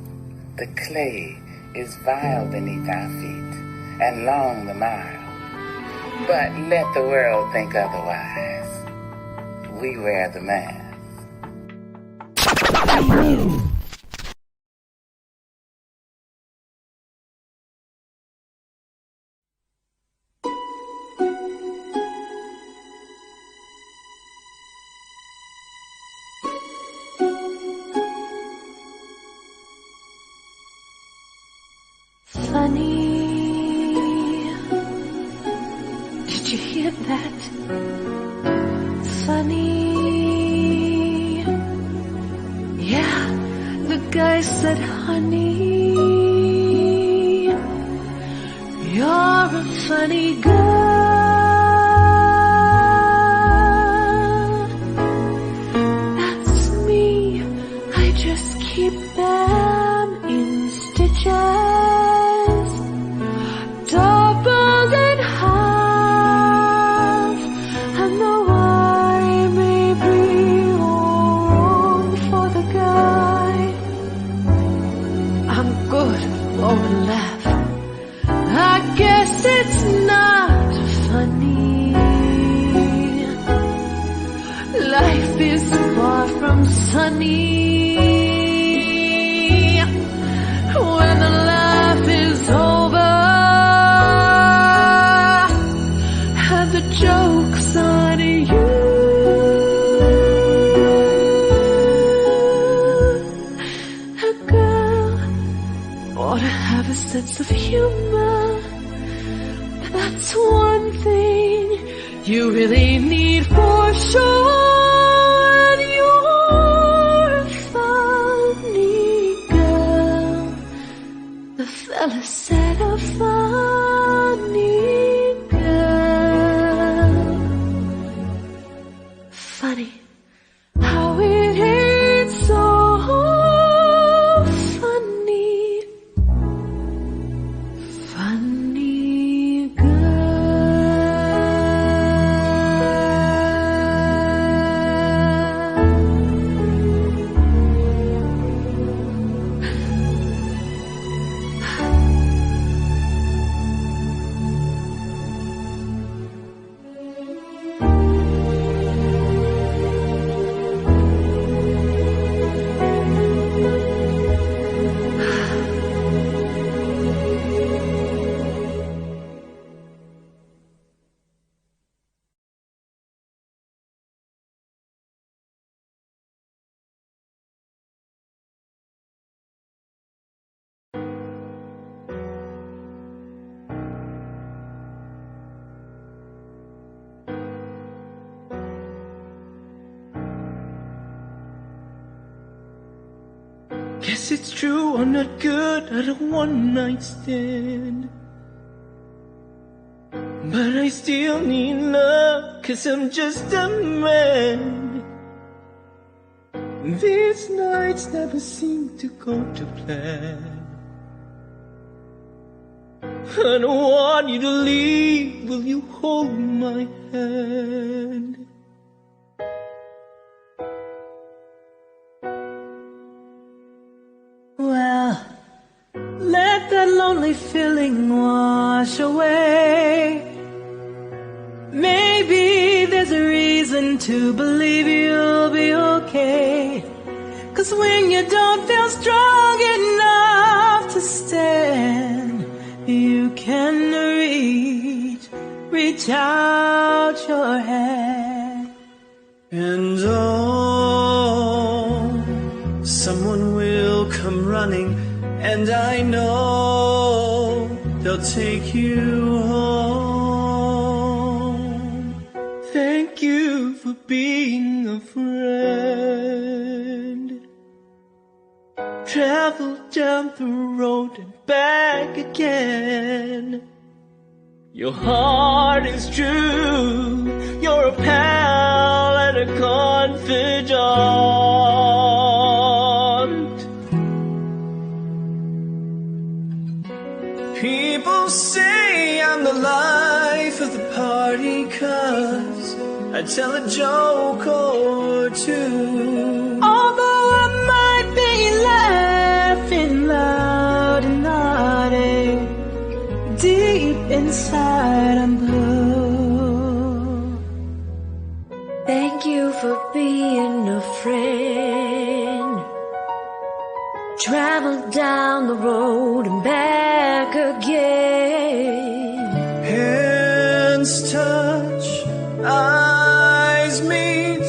the clay is vile beneath our feet and long the mile. But let the world think otherwise. We wear the mask. Funny, did you hear that? Funny, yeah, the guy said, honey, you're a funny girl. That's me, I just keep them in stitches. Doubled in half, and the worry may be all wrong for the guy. I'm good, oh ought to have a sense of humor. That's one thing you really need for sure. And you're a funny girl. The fella said a funny girl. Funny how it ain't so funny. Funny Guess it's true, I'm not good at a one-night stand. But I still need love, 'cause I'm just a man. These nights never seem to go to plan. I don't want you to leave, will you hold my hand? Well, let that lonely feeling wash away. Maybe there's a reason to believe you'll be okay. 'Cause when you don't feel strong enough to stand, you can reach out your hand. And oh, someone will come running, and I know they'll take you home. Thank you for being a friend. Travel down the road and back again. Your heart is true, you're a pal and a confidant. People say I'm the life of the party, 'cause I tell a joke or two. Although I might be laughing loud and naughty, deep inside I'm blue. Thank you for being a friend. Travel down the road and back again. Hands touch, eyes meet,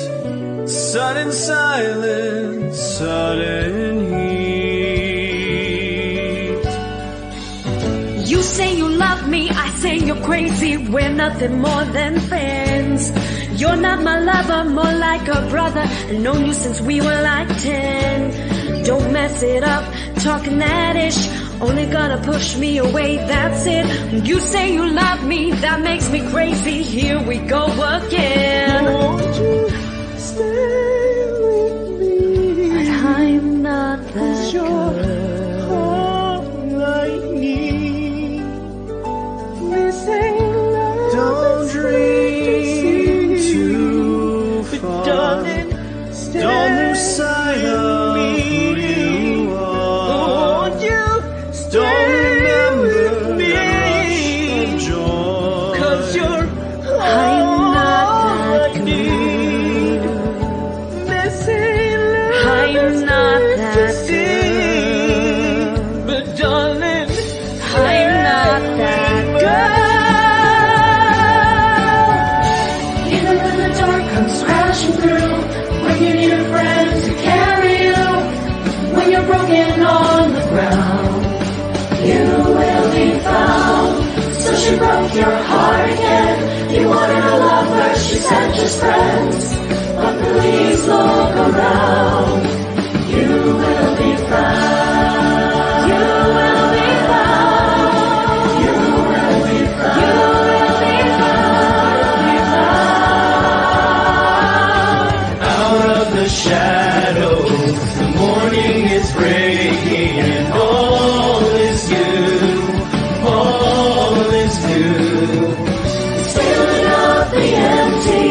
sudden silence, sudden heat. You say you love me, I say you're crazy. We're nothing more than friends. You're not my lover, more like a brother. I've known you since we were like 10. Don't mess it up, talking that ish. Only gonna push me away, that's it. You say you love me, that makes me crazy. Here we go again. Won't you stay with me? But I'm not that You're girl. all I need. This ain't love. Don't dream too But far. darling, stay Don't lose sight of who you are. Won't you Don't stay remember with the rush me? of joy. 'Cause you're I'm not all that I need. This ain't love. I'm that's not meant to that see. But darling, I'm not that girl. Even when the dark comes crashing through, when you need a friend to carry you, when you're broken on the ground, she broke your heart again. You wanted to love her, she said just friends. But please look around. You will be found. You will be found. You will be found. You will be found. Out of the shadows, the morning is breaking, and all is new. All is new. Filling up the empty,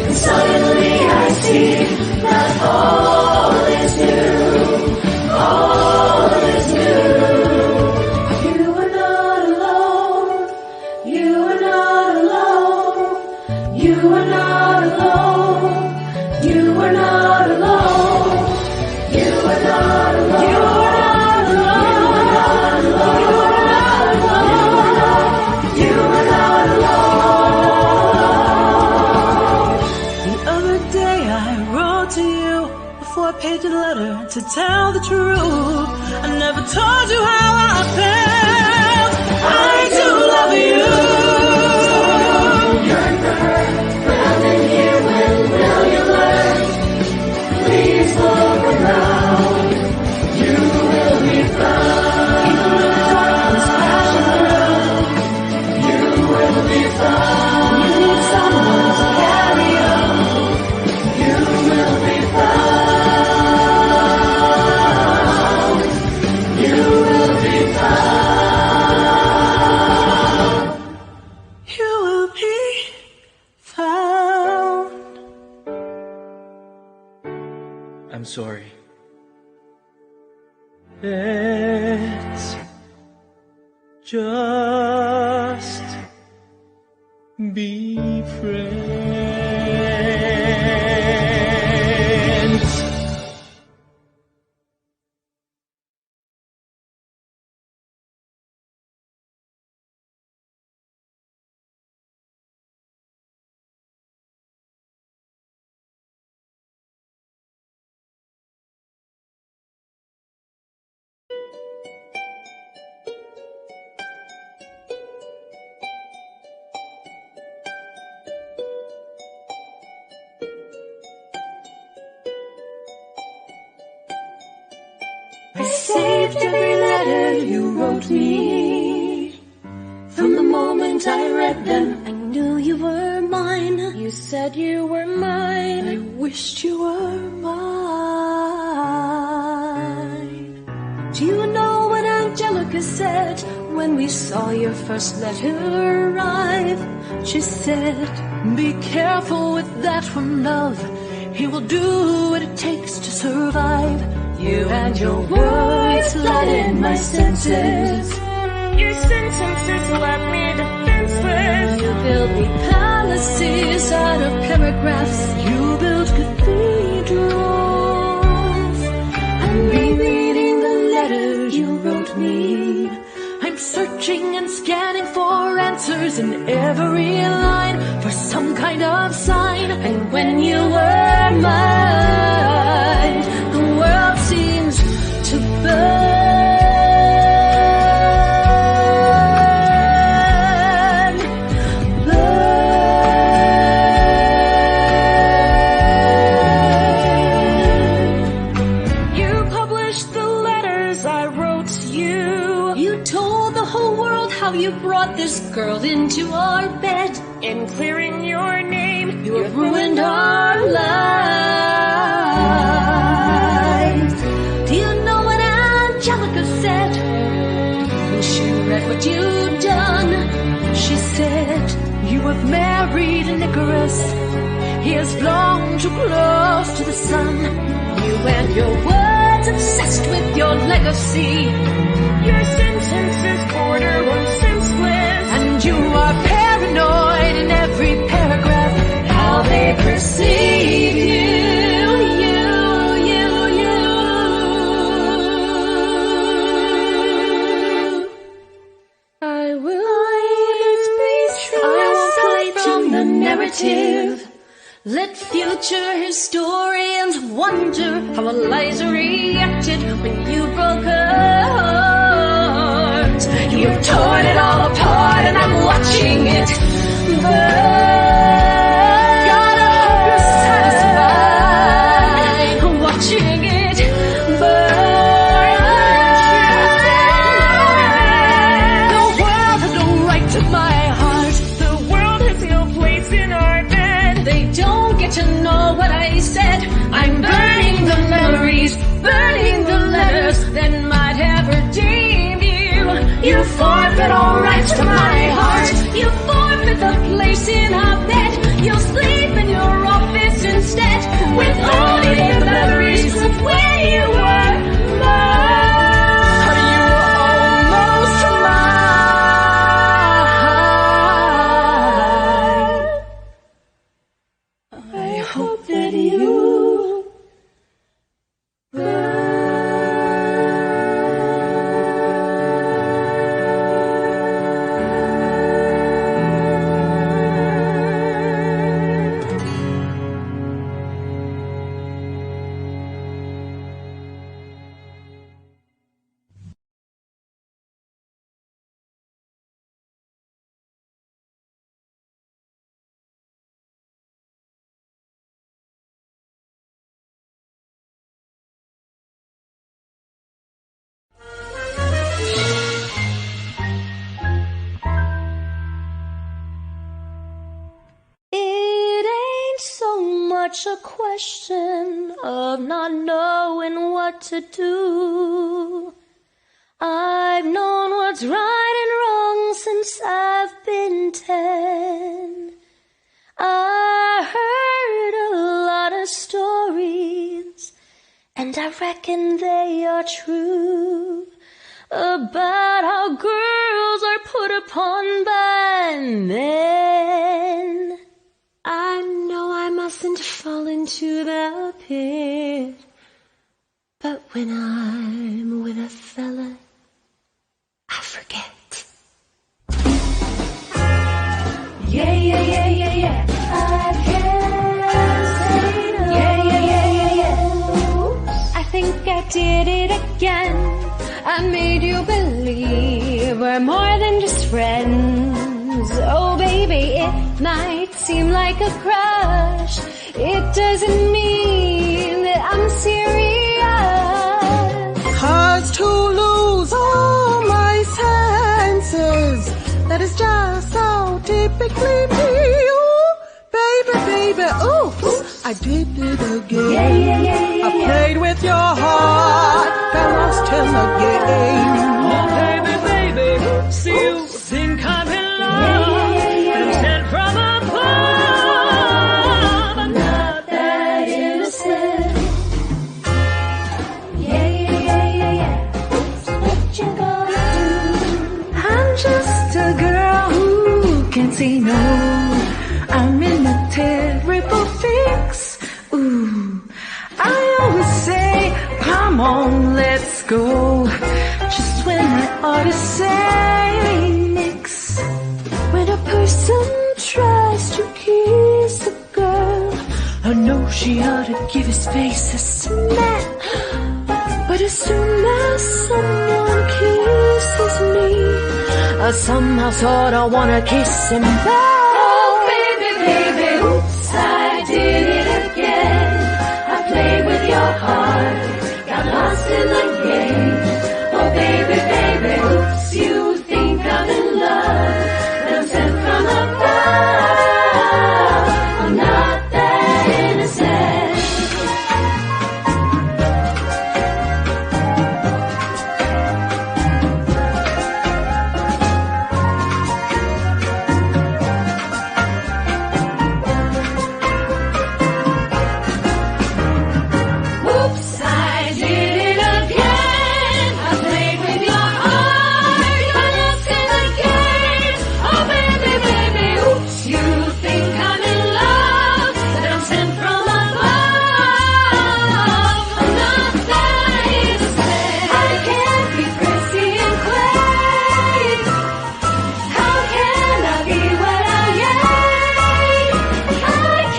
and suddenly I see that all is new. All is new. You are not alone. You are not alone. You are not alone. You are not alone. You are not alone. You are not alone. You are not alone. You are not alone. The other day I wrote to you a 4-page letter to tell the truth. I never told you how I felt. I do love you. Yearn for her, but I'm in here. When will you learn? Please look around. You will be found. Even when the darkness crashing through, you will be found. You need someone to carry you. You will be found. You will be found. You will be found. I'm sorry. Let's just be friends. I saved every letter you wrote me. From the moment I read them, I knew you were mine. You said you were mine. I wished you were mine. Do you know what Angelica said when we saw your first letter arrive? She said, Be careful with that one, love. He will do what it takes to survive. You and your words flooded my senses. Your sentences left me defenseless. You build me palaces out of paragraphs. You build cathedrals. I'm rereading the letter you wrote me. I'm searching and scanning for answers in every line, for some kind of sign. And when you were mine, the world seems to burn. You published the letters I wrote you. You told the whole world how you brought this girl into our bed. In clearing your name, You have ruined our lives. Do you know what Angelica said when she read what you'd done? She said, you have married Icarus. He has flown too close to the sun. You and your words obsessed with your legacy. Your sentences border on senseless. And you are paranoid in every paragraph. How they perceive you. I will always be true. I won't play from the narrative. Let future historians wonder how Eliza reacted when you broke her heart. You've torn it all apart and I'm watching much a question of not knowing what to do. I've known what's right and wrong since I've been 10. I heard a lot of stories, and I reckon they are true, about how girls are put upon by men. I know I mustn't fall into the pit, but when I'm with a fella, I forget. Yeah, yeah, yeah, yeah, yeah. I can't say no. Yeah, yeah, yeah, yeah, yeah. I think I did it again. I made you believe we're more than just friends. Oh baby, it might seem like a crush. It doesn't mean that I'm serious. 'Cause to lose all my senses, that is just so typically me. Ooh, baby, baby, oops, I did it again. Yeah, yeah, yeah, yeah, I played with your heart, got lost in the game. Oh, baby, baby, see you think I'm in love, but I'm sent from above. I'm not that innocent. Yeah, yeah, yeah, yeah, yeah. What you gonna do? I'm just a girl who can't say no. I'm in a terrible fix. Ooh, I always say, come on, let's go. Just when I ought to say nix. When a person tries to kiss a girl, I know she ought to give his face a smack. But as soon as someone kisses me, I somehow sorta wanna kiss him back. Oh baby, baby, oops, I did it again. I played with your heart, got lost in the game. Oh baby, baby, oops, you think I'm in love, but I'm sent from above. I'm not that innocent. Oops, I did it again. I played with your heart, got lost in the game. Oh baby, baby, oops, you think I'm in love, but I'm sent from above. I'm not that innocent. I can't be prissy and clay. How can I be what I am? I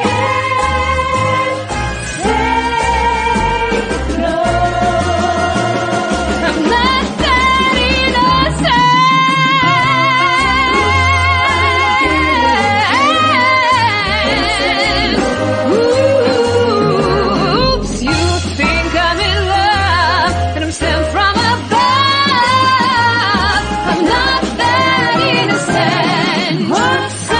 can't say no. I'm not that innocent. Oops, you think I'm in love, and I'm sent from above. I'm not that innocent. Oops, I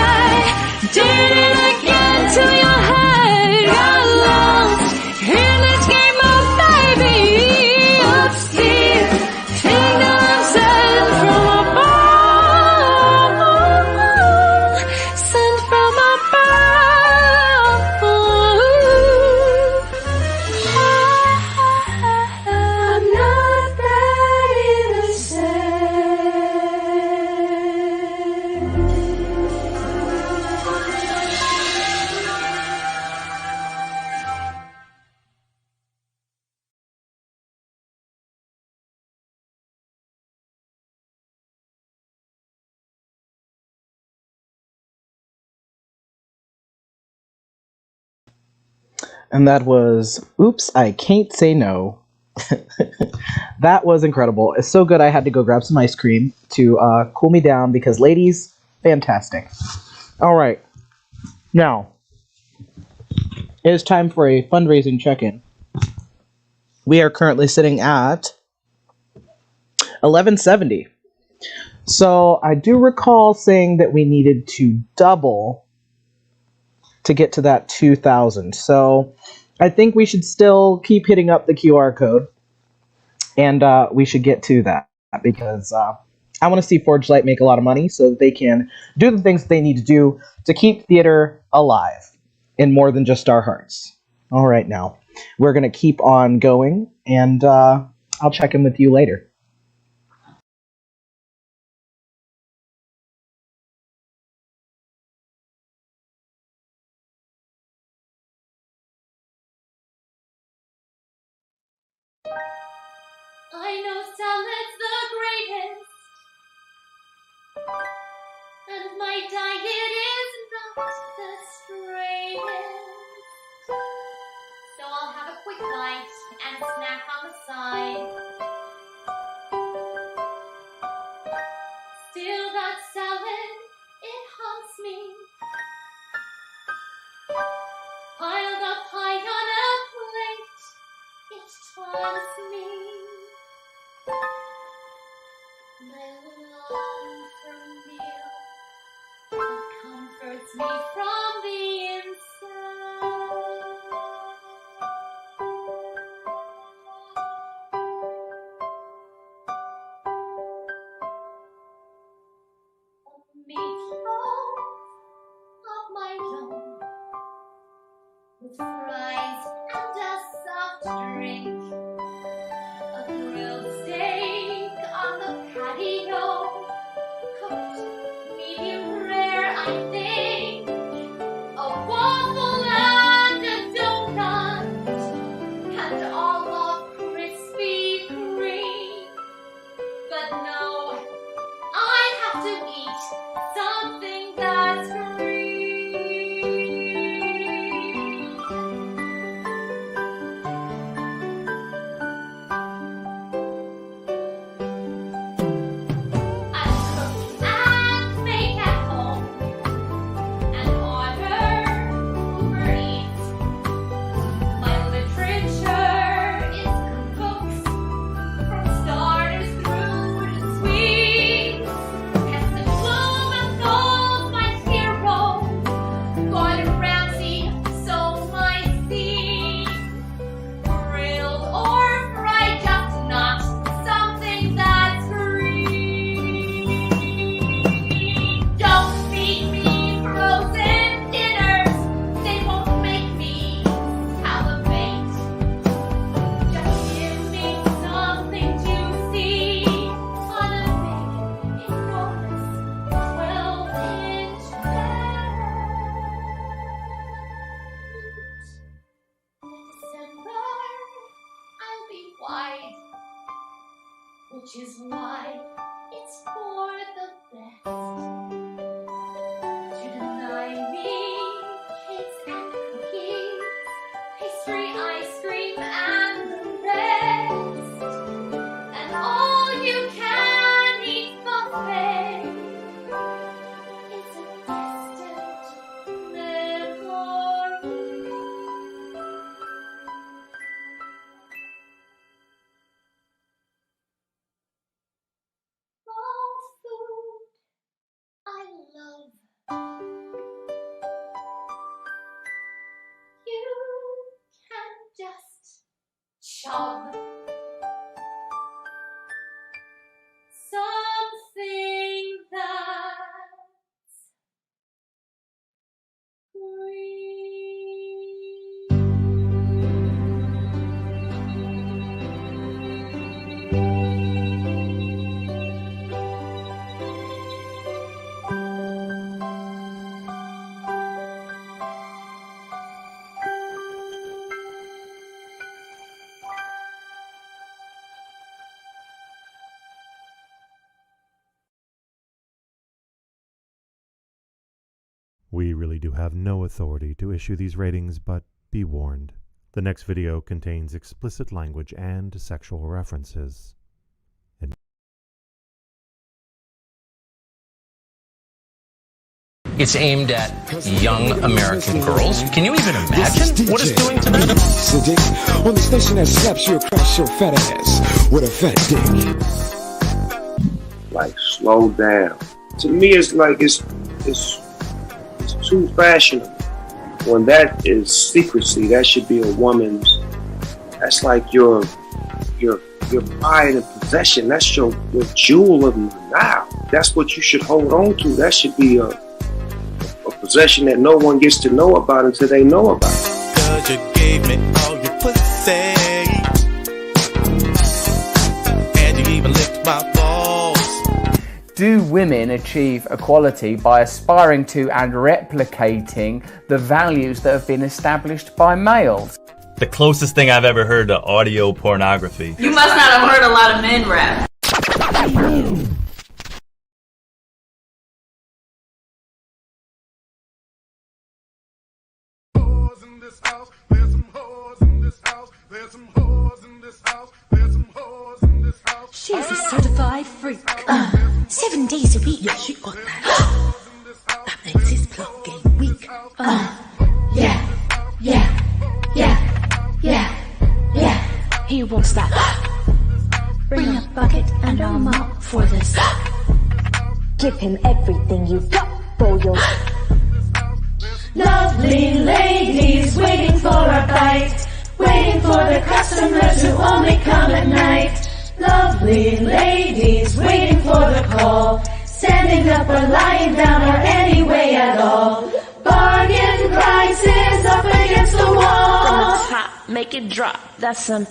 did it again till your head got lost in this game of baby. Oops, dear, think I'm sent from above. Sent from above. I'm not that And that was Oops, I Can't Say No. That was incredible. It's so good I had to go grab some ice cream to cool me down because, ladies, fantastic. All right. Now, it is time for a fundraising check-in. We are currently sitting at $11.70. So I do recall saying that we needed to double to get to that 2,000. So I think we should still keep hitting up the QR code, and we should get to that because I want to see Forge Light make a lot of money so that they can do the things they need to do to keep theater alive in more than just our hearts. All right, now we're going to keep on going, and I'll check in with you later. I know salad's the greatest, and my diet is not the straightest. So I'll have a quick bite and snack on the side. Still that salad, it haunts me. Piled up high on a plate, it taunts me. My long-term meal that comforts me from the inside. A meatloaf of my own, with fries and a soft drink. A grilled steak on the patio, cooked medium rare, I think. A waffle and a donut, and all of Krispy Kreme. But no, I have to eat something that's green. Which is why it's for the best to deny me cakes and cookies, pastry, ice cream, and the rest. And all you can eat buffet is a distant memory. I love. You can just chug something that's green. We really do have no authority to issue these ratings, but be warned. The next video contains explicit language and sexual references. It's aimed at young American girls. Can you even imagine what it's doing to them? On the station that slaps you across your fat ass with a fat dick. Like, slow down. To me, it's like it's too fashionable. when that is secrecy, that should be a woman's. That's like your pride and possession. That's your jewel of now. That's what you should hold on to. That should be a possession that no one gets to know about until they know about it. 'Cause you gave me all your pussy, and you even licked my balls. Do women achieve equality by aspiring to and replicating the values that have been established by males? The closest thing I've ever heard to audio pornography. You must not have heard a lot of men rap. She's a certified freak. 7 days a week. Yeah, she got that. That makes his plot game weak. Yeah. He wants that. Bring a bucket and a mop for this. Give him everything you've got for your Lovely ladies waiting for a bite, waiting for the customers who only come at night. Lovely ladies waiting for the call, standing up or lying down or any way at all. Bargain prices up against the wall. From the top, make it drop. That's some.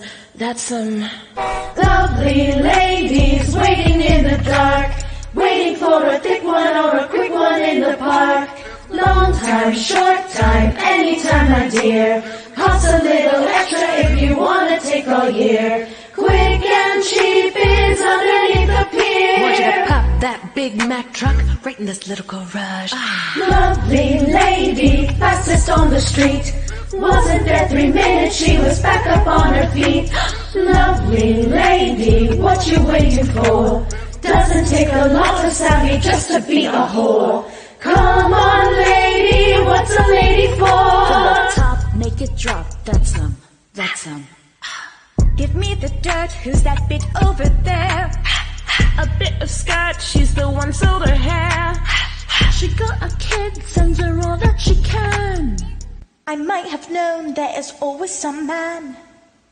Lovely ladies waiting in the dark, waiting for a thick one or a quick one in the park. Long time, short time, anytime, my dear. Costs a little extra if you wanna take all year. Quick and cheap is underneath the pier. Want you to pop that Big Mac truck right in this little garage. Lovely lady, fastest on the street. Wasn't there 3 minutes, she was back up on her feet. Lovely lady, what you waiting for? Doesn't take a lot of savvy just to be a whore. Come on lady, what's a lady for? From the top, make it drop. That's some. Give me the dirt, who's that bit over there? A bit of skirt, she's the one sold her hair. She got a kid, sends her all that she can. I might have known there is always some man.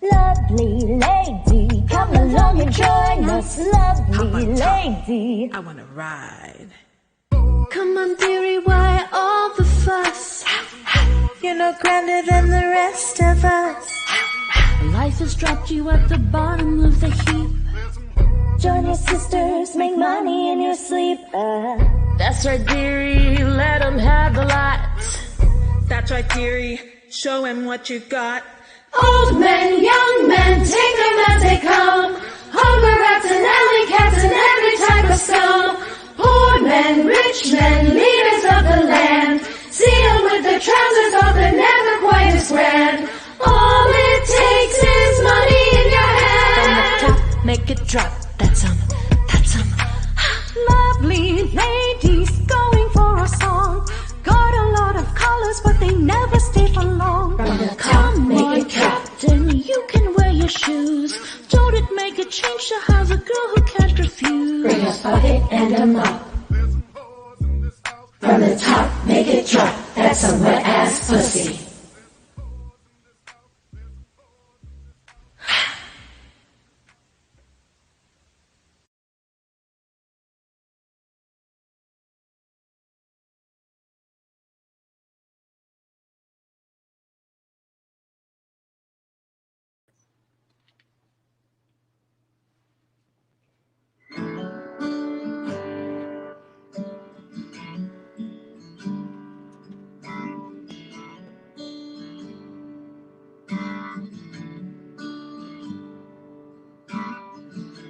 Lovely lady, come along and join us. Lovely lady, I wanna ride. come on dearie, why all the fuss? You're no grander than the rest of us. Life has dropped you at the bottom of the heap. Join your sisters, make money in your sleep. That's right, dearie, let 'em have the lots. That's right, dearie. Show him what you got. Old men, young men, take them as they come. Hunger rats and alley cats and every type of scum. Poor men, rich men, leaders of the land. See them with their trousers off, they're never quite as grand. All it takes is money in your hand. From the top, make it drop. That's some. Lovely ladies going for a song. Got a lot of colors, but they never stay for long. From the top, make it drop. Then you can wear your shoes. Don't it make a change to have a girl who can't refuse? Bring a bucket and a mop. From the top, make it drop. That's some wet ass pussy.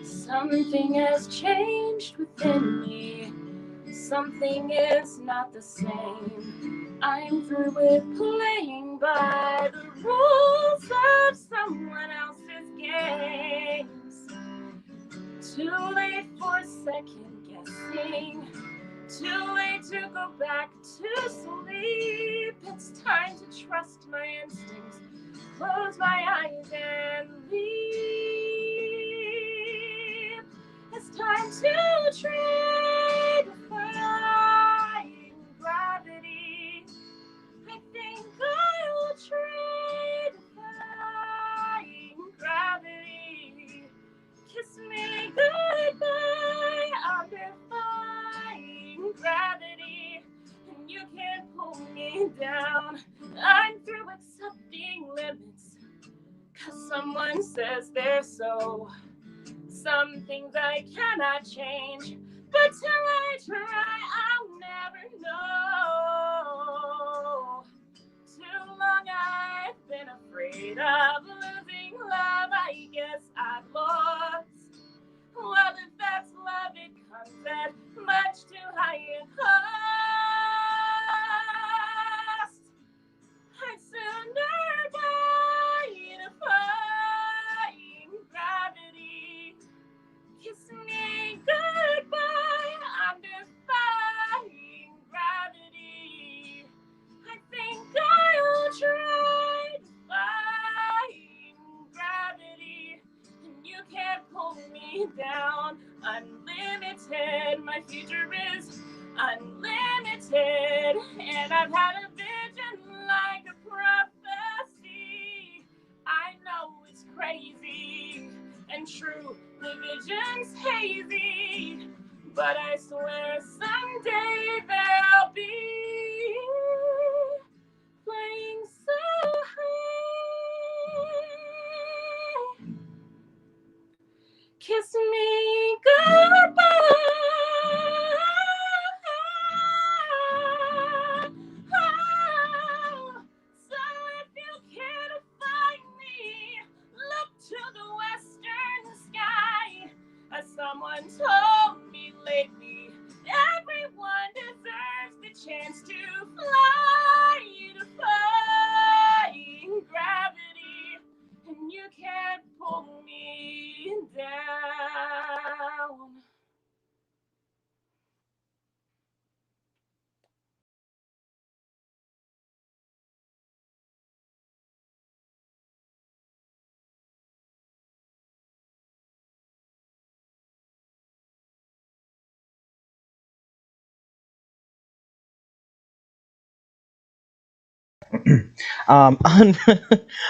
Something has changed within me. Something is not the same. I'm through with playing by the rules of someone else's games. Too late for second guessing. Too late to go back to sleep. It's time to trust my instincts. Close my eyes and leave. It's time to trade defying gravity. I think 'cause there's some things I cannot change. But till I try, I'll never know. Too long I've been afraid of losing love. I guess I've lost. Well, if that's love, it comes at much too high a cost. I'd sooner die defying gravity. Kiss me goodbye, I'm defying gravity. I think I'll try defying gravity. And you can't pull me down. Unlimited, my future is unlimited. And I've had a vision like a prophecy. I know it's crazy and true, the vision's hazy, but I swear someday they'll be flying so high. Kiss me goodbye. So if you can't find me, look to the western sky. As someone told me lately, everyone deserves the chance to fly, defying gravity, and you can't pull me down.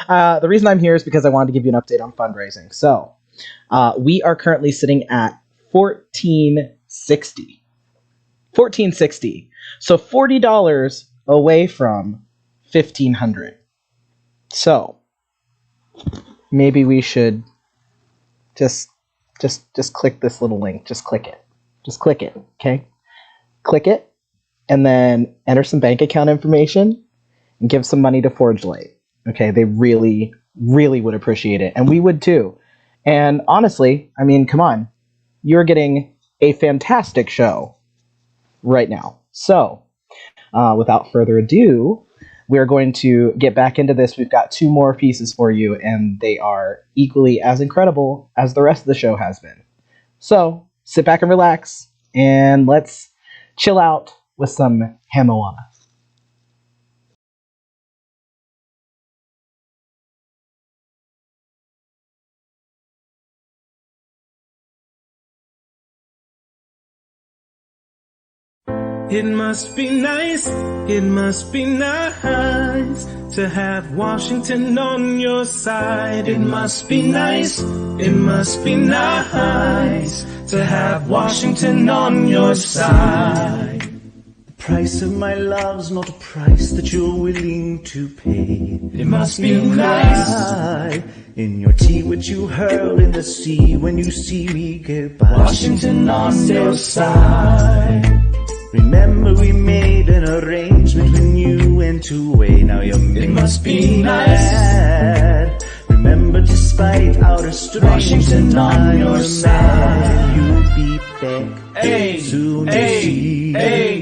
The reason I'm here is because I wanted to give you an update on fundraising. So, we are currently sitting at $14.60. $14.60. So $40 away from $1,500. So, maybe we should just click this little link. Just click it. Just click it. Okay. Click it, and then enter some bank account information. And give some money to Forge Light. Okay, they really, really would appreciate it. And we would too. And honestly, I mean, come on. You're getting a fantastic show right now. So, without further ado, we're going to get back into this. We've got 2 more pieces for you, and they are equally as incredible as the rest of the show has been. So, sit back and relax, and let's chill out with some Hamoana. It must be nice to have Washington on your side. It must be nice to have Washington on your side. The price of my love's not a price that you're willing to pay. It must be nice. In your tea which you hurl in the sea when you see me get by. Washington on your side. Remember we made an arrangement when you went away. Now you're it must be nice. Remember despite outer strength, Washington on your side. You'll be back soon to see.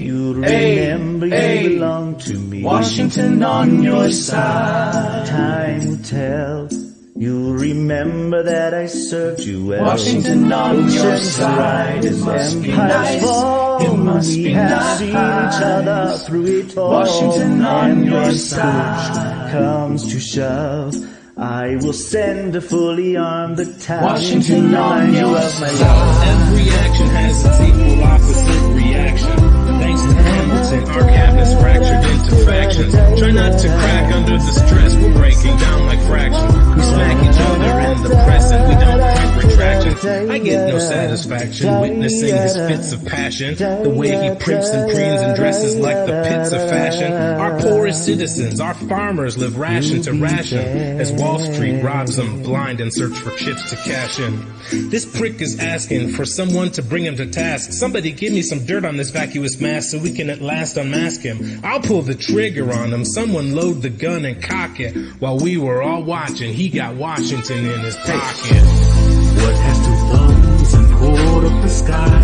You'll remember you belong to me. Washington on your side. Time will tell. You'll remember that I served you well. Washington on your side. It must be nice. It must be nice. Seen each other through it all. Washington on your and side. Comes to shove, I will send a fully armed battalion. Washington on your side. Every action has its equal opposite reaction. Thanks to Hamilton, our cabinet's fractured into factions. Try not to crack under the stress. We're breaking down like fractions. We smack each other in the press and we don't retractions. I get no satisfaction witnessing his fits of passion. The way he primps and preens and dresses like the pits of fashion. Our poorest citizens, our farmers live ration to ration as Wall Street robs them blind and search for chips to cash in. This prick is asking for someone to bring him to task. Somebody give me some dirt on this vacuous mass so we can at last unmask him. I'll pull the trigger on him. Someone load the gun and cock it. While we were all watching, he got Washington in his pocket. What has two thumbs and pulled up the sky?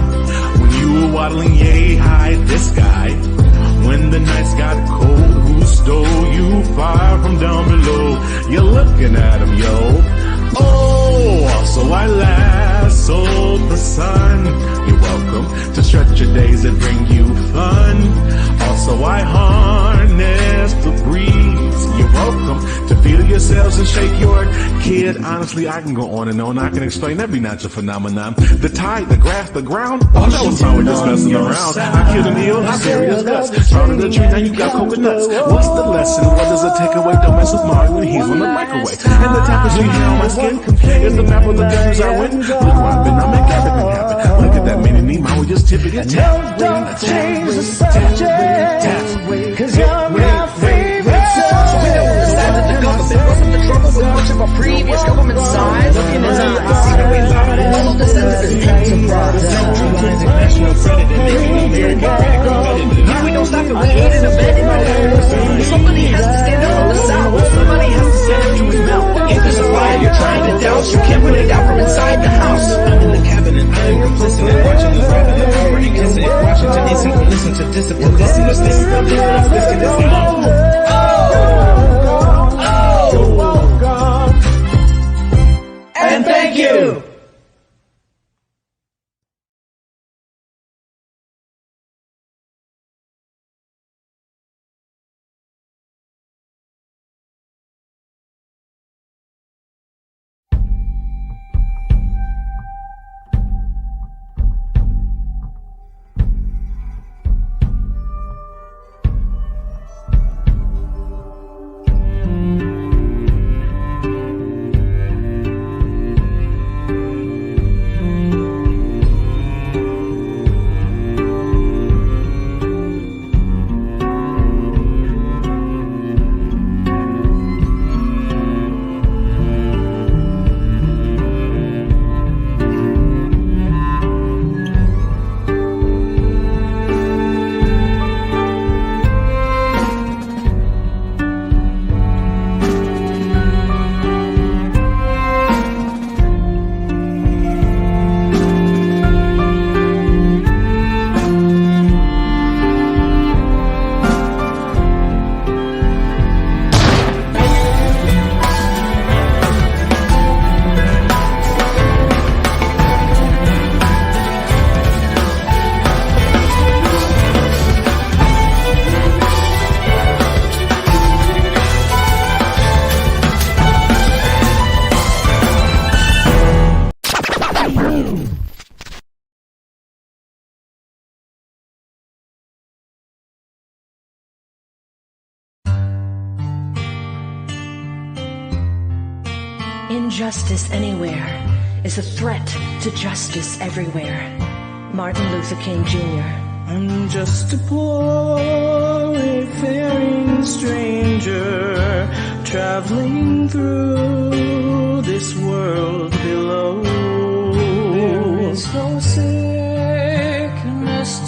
When you were waddling yay high this guy. When the nights got cold, who stole you fire from down below? You're looking at him, yo. Oh, so I lassoed the sun. You're welcome to stretch your days and bring you fun. Also I harnessed the breeze. You're welcome to feel yourselves and shake your kid. Honestly, I can go on and on. I can explain every natural phenomenon. The tide, the grass, the ground. Oh, that was fine with just messing around. I killed an eel, I serious guts. Found a tree, now you got coconuts. What's the lesson? What does it take away? Don't mess with Mario when he's on the microwave. And the tapestry here on my skin is the map of the countries I win. Look where I've been, I'll make everything happen. Look at that mini me, I would just tip it and tap. Don't change the subject, cause you're my favorite subject. We know the size of the government wasn't the trouble with much of our previous government size. Look in his eyes, see the way lies. All the sense of his enterprise. Centralizing national credit and making American credit competitive. If we don't stop it, we're aiding and abetting our terrorists. Somebody has to stand up on the South. Somebody has to stand up to his mouth. If there's a fire you're trying to douse, you can't put it out from inside the house. I'm in the cabinet, I am complicit in watching this cabinet already kissing it. Washington isn't gonna listen to discipline. This is the difference. This is And thank you. Injustice anywhere is a threat to justice everywhere. Martin Luther King Jr. I'm just a poor wayfaring stranger traveling through this world below. There is no sickness,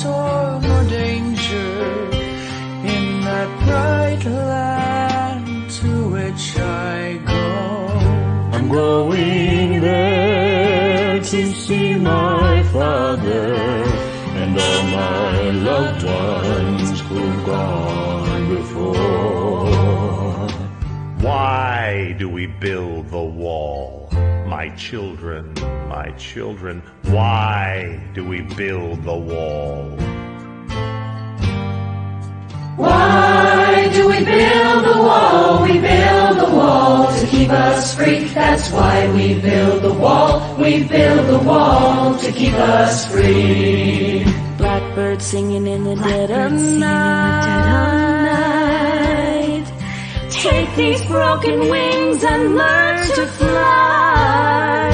toil, nor danger in that bright land to which I go. I'm going there to see my father and all my loved ones who've gone before. Why do we build the wall? My children, why do we build the wall? Why do we build the wall? We build the wall to keep us free. That's why we build the wall. We build the wall to keep us free. Blackbird singing in the dead of night. Take these broken wings and learn to fly.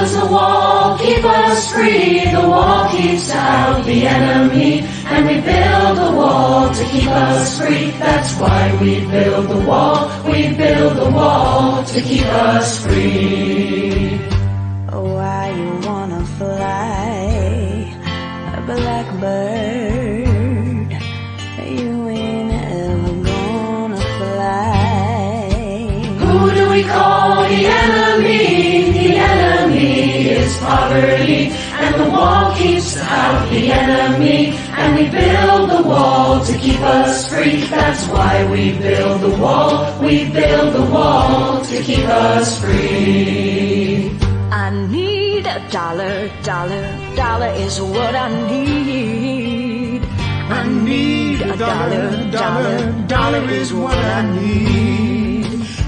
Because the wall keeps us free, the wall keeps out the enemy, and we build the wall to keep us free. That's why we build the wall, we build the wall to keep us free. Why you wanna fly a blackbird? You ain't ever gonna fly. Who do we call the enemy? The enemy is poverty, and the wall keeps out the enemy, and we build the wall to keep us free. That's why we build the wall, we build the wall to keep us free. I need a dollar, dollar, dollar is what I need. I need a dollar, dollar, dollar is what I need.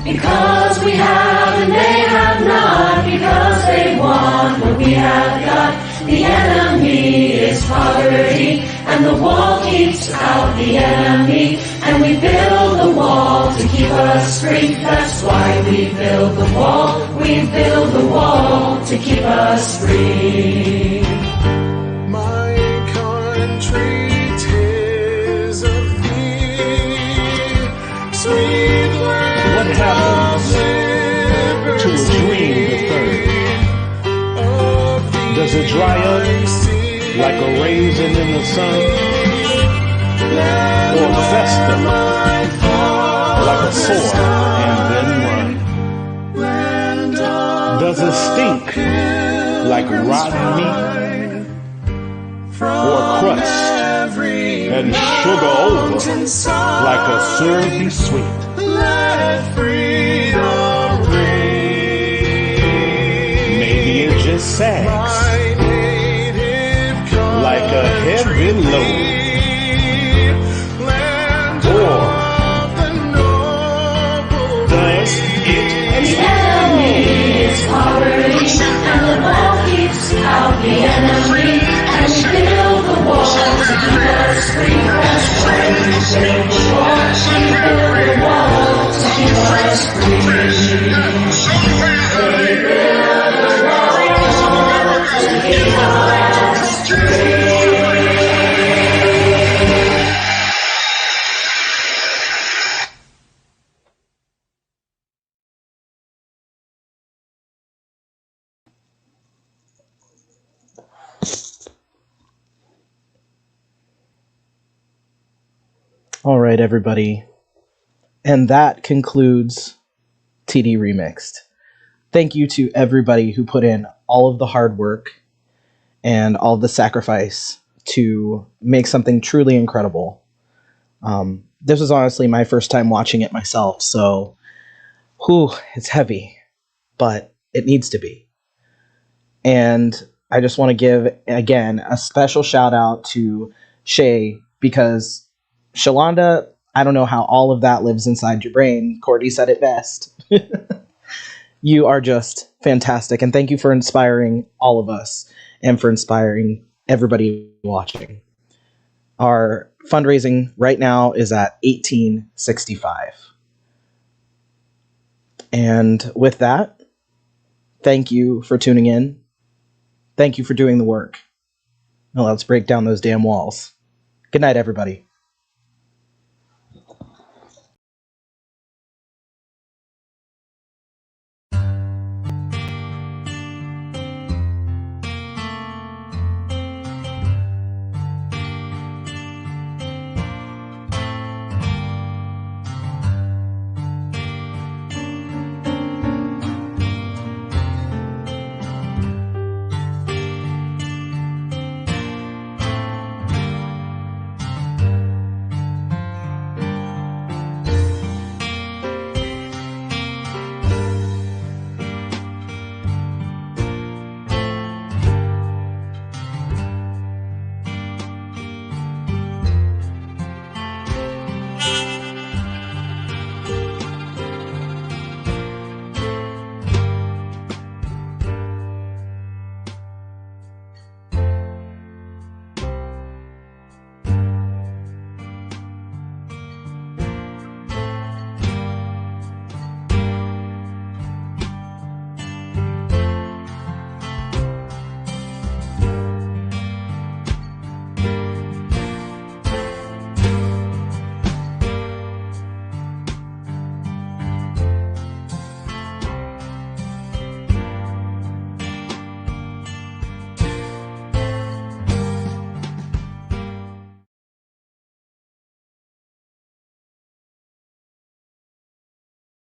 Because we have and they have not, because they want what we have got. The enemy is poverty, and the wall keeps out the enemy, and we build the wall to keep us free. That's why we build the wall, we build the wall to keep us free. My country, 'tis of thee, sweet land. What happens to a dream deferred? Does it dry up like a raisin in the sun? Or fester like a sore and then run? Does it stink like rotten meat? Or crust and sugar over like a syrupy sweet? Let freedom reign. Maybe it just sags like a heavy load. Or does it? The enemy is poverty, and the wall keeps out the enemy, and we build the wall to keep us free. That's why we build the wall, we build the wall to keep us free. We build the wall to keep us free. All right, everybody. And that concludes TD Remixed. Thank you to everybody who put in all of the hard work and all of the sacrifice to make something truly incredible. This was honestly my first time watching it myself, so it's heavy, but it needs to be. And I just want to give, again, a special shout out to Shay, because Shalonda, I don't know how all of that lives inside your brain. Cordy said it best. You are just fantastic, and thank you for inspiring all of us and for inspiring everybody watching. Our fundraising right now is at $18.65. And with that, thank you for tuning in. Thank you for doing the work. Now let's break down those damn walls. Good night, everybody.